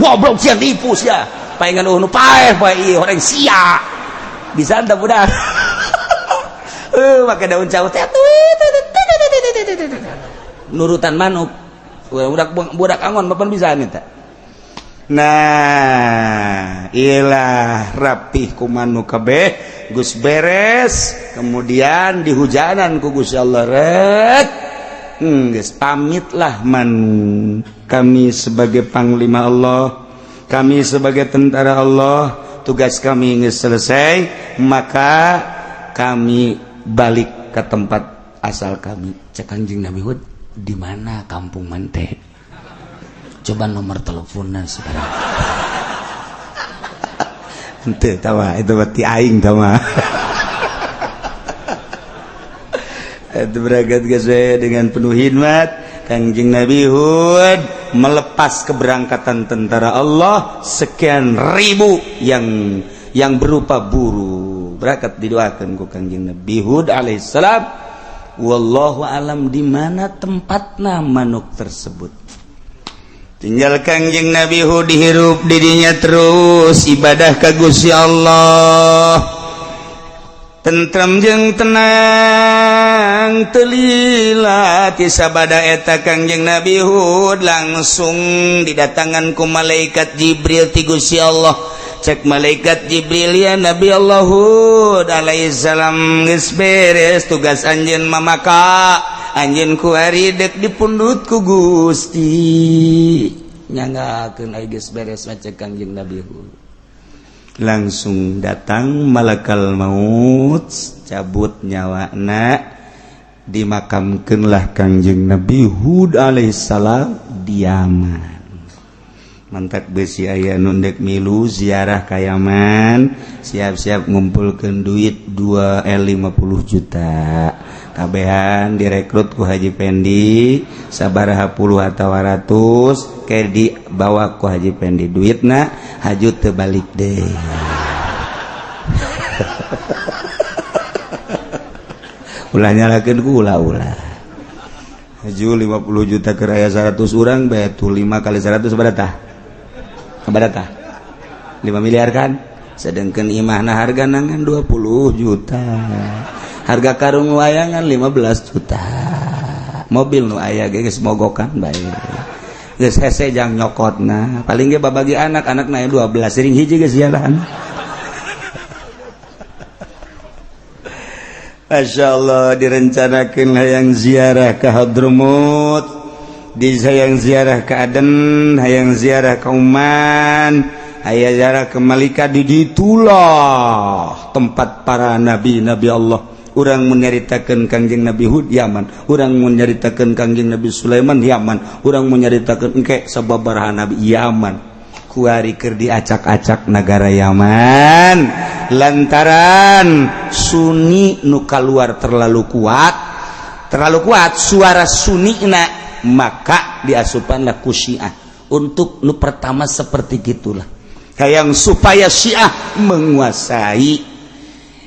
S1: goblok sia tipu sia paengan nu paeh poe ieu horeng sia bisa anda budak make daun cau teh nurutan manuk budak angon mapan bisa nih teh. Nah iyalah rapih ku manuk kabeh gus beres kemudian dihujanan ku Gusti Allah rek geus pamitlah kami sebagai panglima Allah, kami sebagai tentara Allah, tugas kami geus selesai, maka kami balik ke tempat asal kami. Cek Kanjeng Nabi Hud, di mana kampung mante? Coba nomor teleponnya sekarang. Ente tawa itu berarti aing tawa. Itu berangkat ke saya dengan penuh hikmat. Kanjeng Nabi Hud melepas keberangkatan tentara Allah sekian ribu yang berupa buruh. Berangkat didoakan ku Kanjeng Nabi Hud alaihissalam. Wallahu alam di mana tempatna manuk tersebut. Tinggal Kanjeng Nabi Hud dihirup dirinya terus ibadah ka Gusti Allah. Tentrem jeung tenang telila ti sabada eta Kanjeng Nabi Hud langsung didatangan ku malaikat Jibril ti Gusti Allah. Cek malaikat Jibril ya Nabi Allah Hud alaihissalam geus beres tugas anjeun mamaka anjeun ku ari dek dipundut ku Gusti nyanggakeun aya geus beres cek Kanjeng Nabi Hud. Langsung datang malakal maut cabut nyawana dimakamkeunlah Kanjeng Nabi Hud alaihissalam di Yaman. Mantak besi aya nu dek milu ziarah ka Yaman siap-siap ngumpulkeun duit 50 juta. Kabehan direkrut ku Haji Pendi sabaraha puluh atawa ratus ke dibawa ku Haji Pendi duitna haju teu balik deui. Ulah nyalakeun ku ulah-ulah. Haju 50 juta keur aya 100 urang bae tu 5 kali 100 sabaratah? Sabaratah? 5 miliar kan? Sedengkeun imahna hargana ngan 20 juta. Harga karung wayangan 15 juta. Mobil nu aya ge geus mogokan bae. Geus hese jang nyokotna. Paling ge babagi anak-anakna 12 ring hiji geus jalan. Masyaallah direncanakeun hayang ziarah ke Hadramut, hayang ziarah ke Aden, hayang ziarah ke Oman, hayang ziarah ke Malika di ditulah tempat para nabi-nabi Allah. Urang menyaritakeun Kanjeng Nabi Hud Yaman, urang menyaritakeun Kanjeng Nabi Sulaiman Yaman, urang menyaritakeun engke sababaraha nabi Yaman. Kuari keur diacak-acak negara Yaman lantaran Sunni nu kaluar terlalu kuat suara Sunnina maka diasupanlah ku Syiah. Untuk nu pertama seperti gitulah hayang supaya Syiah menguasai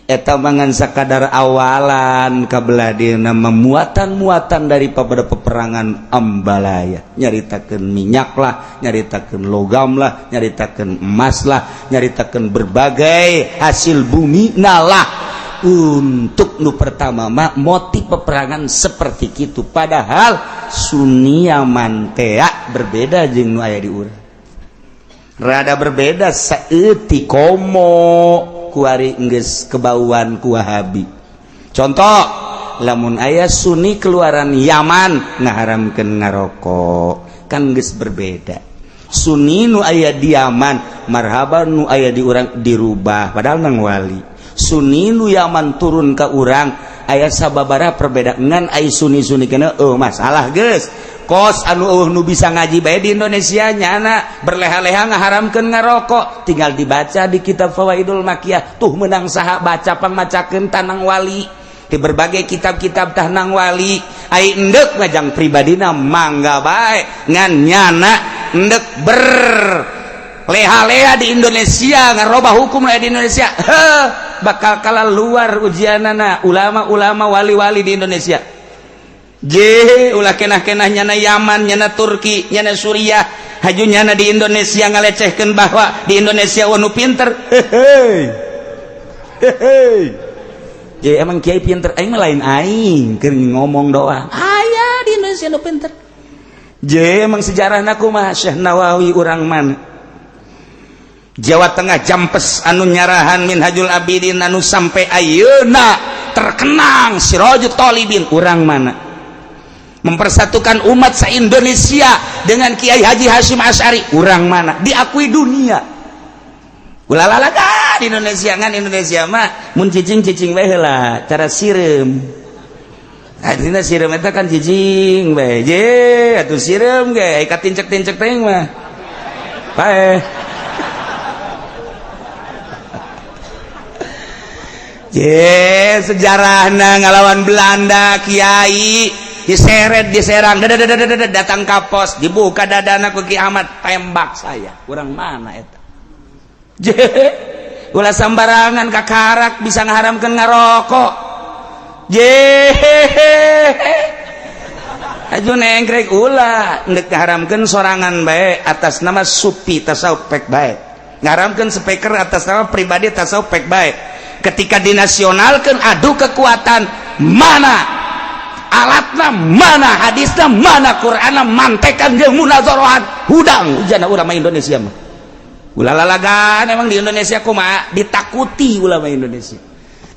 S1: eta mangan sakadar awalan kabeladina memuatan-muatan daripada peperangan Ambalaya, nyaritakeun minyak lah, nyaritakeun logam lah, nyaritakeun emas lah, nyaritakeun berbagai hasil bumi nalah. Untuk nu pertama mah motif peperangan seperti itu, padahal Sunni Yaman teh berbeda jeung nu aya di urang. Rada berbeda saeutik komo kuari enggeus kebauan ku Wahabi. Contoh, lamun aya Sunni keluaran Yaman ngaharamkeun ngarokok, kan geus berbeda. Sunni nu aya di Yaman marhaban nu aya di urang dirubah padahal nang wali. Sunni nu Yaman turun ka urang aya sababaraha perbedaan ngan aya Sunni kana masalah geus. Kos anu nu bisa ngaji bae di Indonesia nyana berleha-leha ngaharamkeun ngarokok, tinggal dibaca di kitab Fawaidul Makiyah tuh menang saha baca pangmacakeun tanang wali di berbagai kitab-kitab tanang wali. Ai endek ngajang pribadina mangga bae ngan nyana endek berleha-leha di Indonesia ngarobah hukum di Indonesia bakal kalah luar ujianana ulama-ulama wali-wali di Indonesia. Ulah kenah-kenah nyana Yaman, nyana Turki, nyana Suriah, haju nyana di Indonesia ngalecehkeun bahwa di Indonesia nu pinter. Emang kiai pinter, aing mah lain aing keur ngomong doang. Aya di Indonesia nu pinter. Emang sejarahna kumaha Syekh Nawawi urang mana? Jawa Tengah Jampes anu nyarahan Minhajul Abidin anu sampai ayeuna terkenang Sirajut Thalibin urang mana? Mempersatukan umat se-Indonesia dengan Kiai Haji Hashim Asy'ari urang mana? Diakui dunia. Ulalalaga di Indonesia ngan Indonesia mah mun cicing-cicing bae heula cara sireum. Artinya sireum eta kan cicing bae. Atuh sireum ge aya katincek-tincek teh mah. Bae. Sejarahna ngalawan Belanda Kiai diseret diserang datang ka pos dibuka dadana ku Ki Ahmad tembak saya urang mana eta ulah sambarangan kakarak bisa ngaharamkeun ngarokok aju nengkrek ulah endek ngaharamkeun sorangan bae atas nama supi tasawuf pek bae ngaharamkeun speaker atas nama pribadi tasawuf pek bae. Ketika dinasionalkan adu kekuatan mana alatna mana hadisna mana Qur'anna mantekan jeung munazarahan hudang ujana ulama Indonesia mah ulalalagan emang di Indonesia kumaha ditakuti ulama Indonesia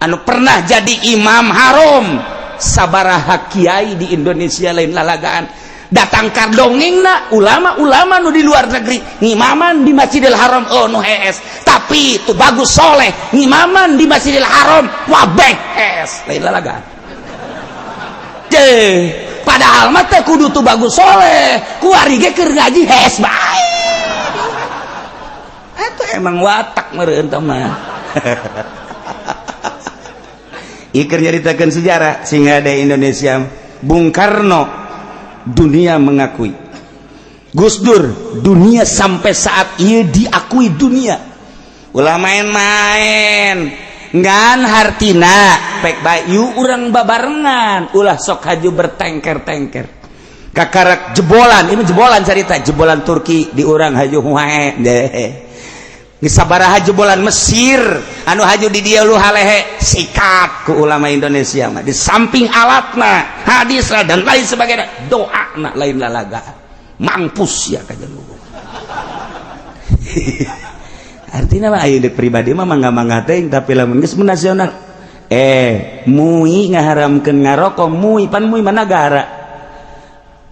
S1: anu pernah jadi imam haram sabaraha kiai di Indonesia lain lalagaan datang kardongengna ulama-ulama nu di luar negeri ngimaman di Masjidil Haram nu hees tapi itu bagus soleh ngimaman di Masjidil Haram wabek hees lain lalagaan padahal mah teh kudu tu bagus soleh kuari ge keur ngaji hees bae eta emang watak meureun tah mah ieu nyaritakeun sejarah sehingga ada Indonesia Bung Karno dunia mengakui Gus Dur dunia sampai saat ini diakui dunia ulah main-main ngan hartina pek bae yu urang babarengan ulah sok haju bertengker-tengker kakarak jebolan ini jebolan cerita jebolan Turki di urang haju huae geus sabaraha jebolan Mesir anu haju di dieu lu halehe sikat ku ulama Indonesia mah di samping alatna hadis dan lain sebagainya doana lain lalaga mampus ya kajian lugu artinya mah aya pribadi mah mangga-mangga teh tapi lamun geus nasional mui ngaharamkeun ngarokok mui pan mui mah nagara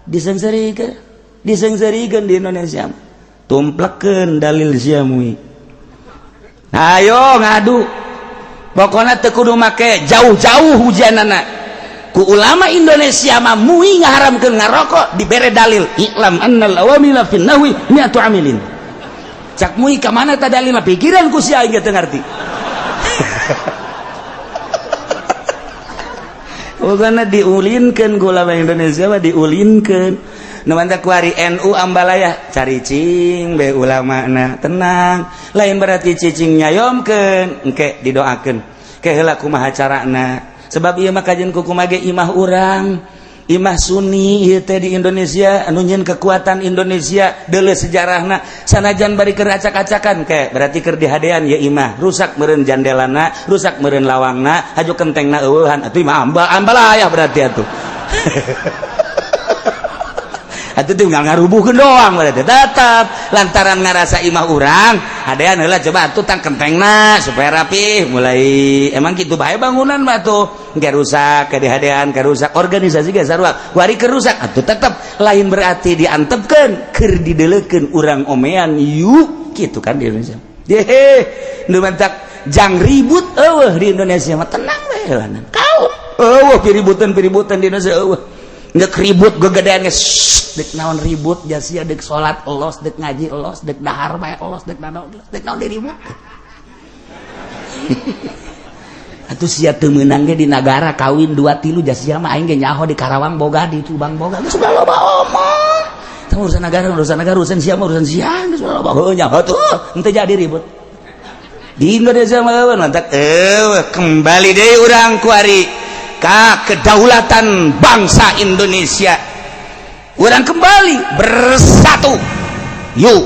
S1: disengsarikeun di Indonesia tumplekeun dalil sia mui ayo ngadu pokoknya teu kudu make jauh-jauh hujanana ku ulama Indonesia mah mui ngaharamkeun ngarokok dibere dalil iklam annal awamila fin nahwi mi'atu amilin cak mui ka mana ta dalilna pikiran ku sia aing teu ngarti pokoknya diulinkeun ku ulama Indonesia mah diulinkeun nu mantap kuari NU Ambalaya caricing be ulama na tenang lain berarti cicing nyayomkeun engke didoakeun ke heula kumaha carana sebab ieu mah kajian kumaha ge imah urang imah Sunni ieu teh di Indonesia anu nyeun kekuatan Indonesia deuleu sejarahna sanajan bari keur acak-acakan ke berarti keur dihadean ya imah rusak meureun jandelana rusak meureun lawangna haju kentengna eueuhan atuh imah Ambalaya berarti atuh atuh teh nggak ngarubuhkeun doang berarti tetap lantaran ngarasa imah urang hadean heula coba atuh tang kentengna supaya rapih mulai emang kitu bae bangunan mah tuh ge rusak ke dihadean ke rusak organisasi ge sarua kuari keur rusak atuh tetep lain berarti diantepkeun keur dideuleukeun urang omean yuk kitu kan di Indonesia nu mantak jang ribut eueuh di Indonesia mah tenang we heula kau eueuh piributan di Indonesia eueuh nggak ribut gegedean geus dek naon ribut jasia dek salat elos dek ngaji elos dek dahar bae elos dek naon diribut atuh sia teu meunang ge di nagara kawin 2-3 jasia mah aing ge nyaho di Karawang boga di Subang boga geus loba omong tah urusan negara urusan sia mah urusan sia geus loba heuh nyaho tuh henteu jadi ribut di Indonesia mah mantap kembali deui urang kuari ka kedaulatan bangsa Indonesia urang kembali bersatu yuk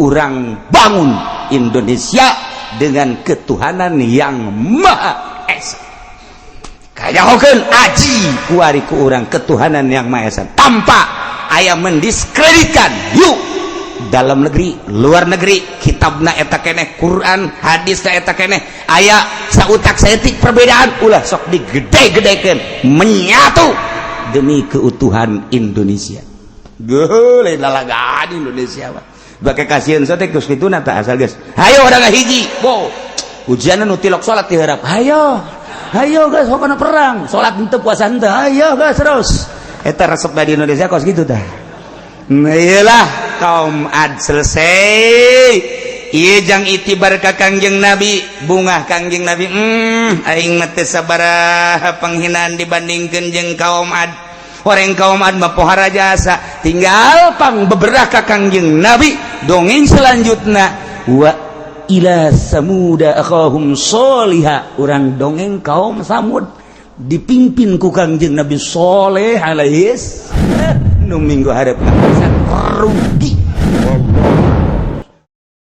S1: urang bangun Indonesia dengan ketuhanan yang Maha Esa kayahokeun aji kuari ku urang ketuhanan yang Maha Esa tanpa aya mendiskreditkan yuk dalam negeri luar negeri kitabna eta keneh Quran hadisna eta keneh aya sautak saeutik perbedaan ulah sok digede-gedekeun menyatu demi keutuhan Indonesia geuleuh lalagaan Indonesia mah bake kasieun sotek geus kituna tah asal geus hayo urang hiji bo ujianna nu tilok salat ti harap hayo geus hokana perang salat henteu puasa henteu hayo geus terus eta resep di Indonesia kos kitu tah iyalah kaum ad selesai ieu jang itibar ka Kangjeng Nabi bungah Kangjeng Nabi aing mah teu sabaraha panghinaan dibandingkeun jeung kaum ad horeng kaum ad mah pohara jasa tinggal pang beberah ka Kangjeng Nabi dongeng selanjutna wa ila samuda akhahum sholiha urang dongeng kaum Samud dipimpin ku Kangjeng Nabi Shalih alaihi nu minggu hareup rugi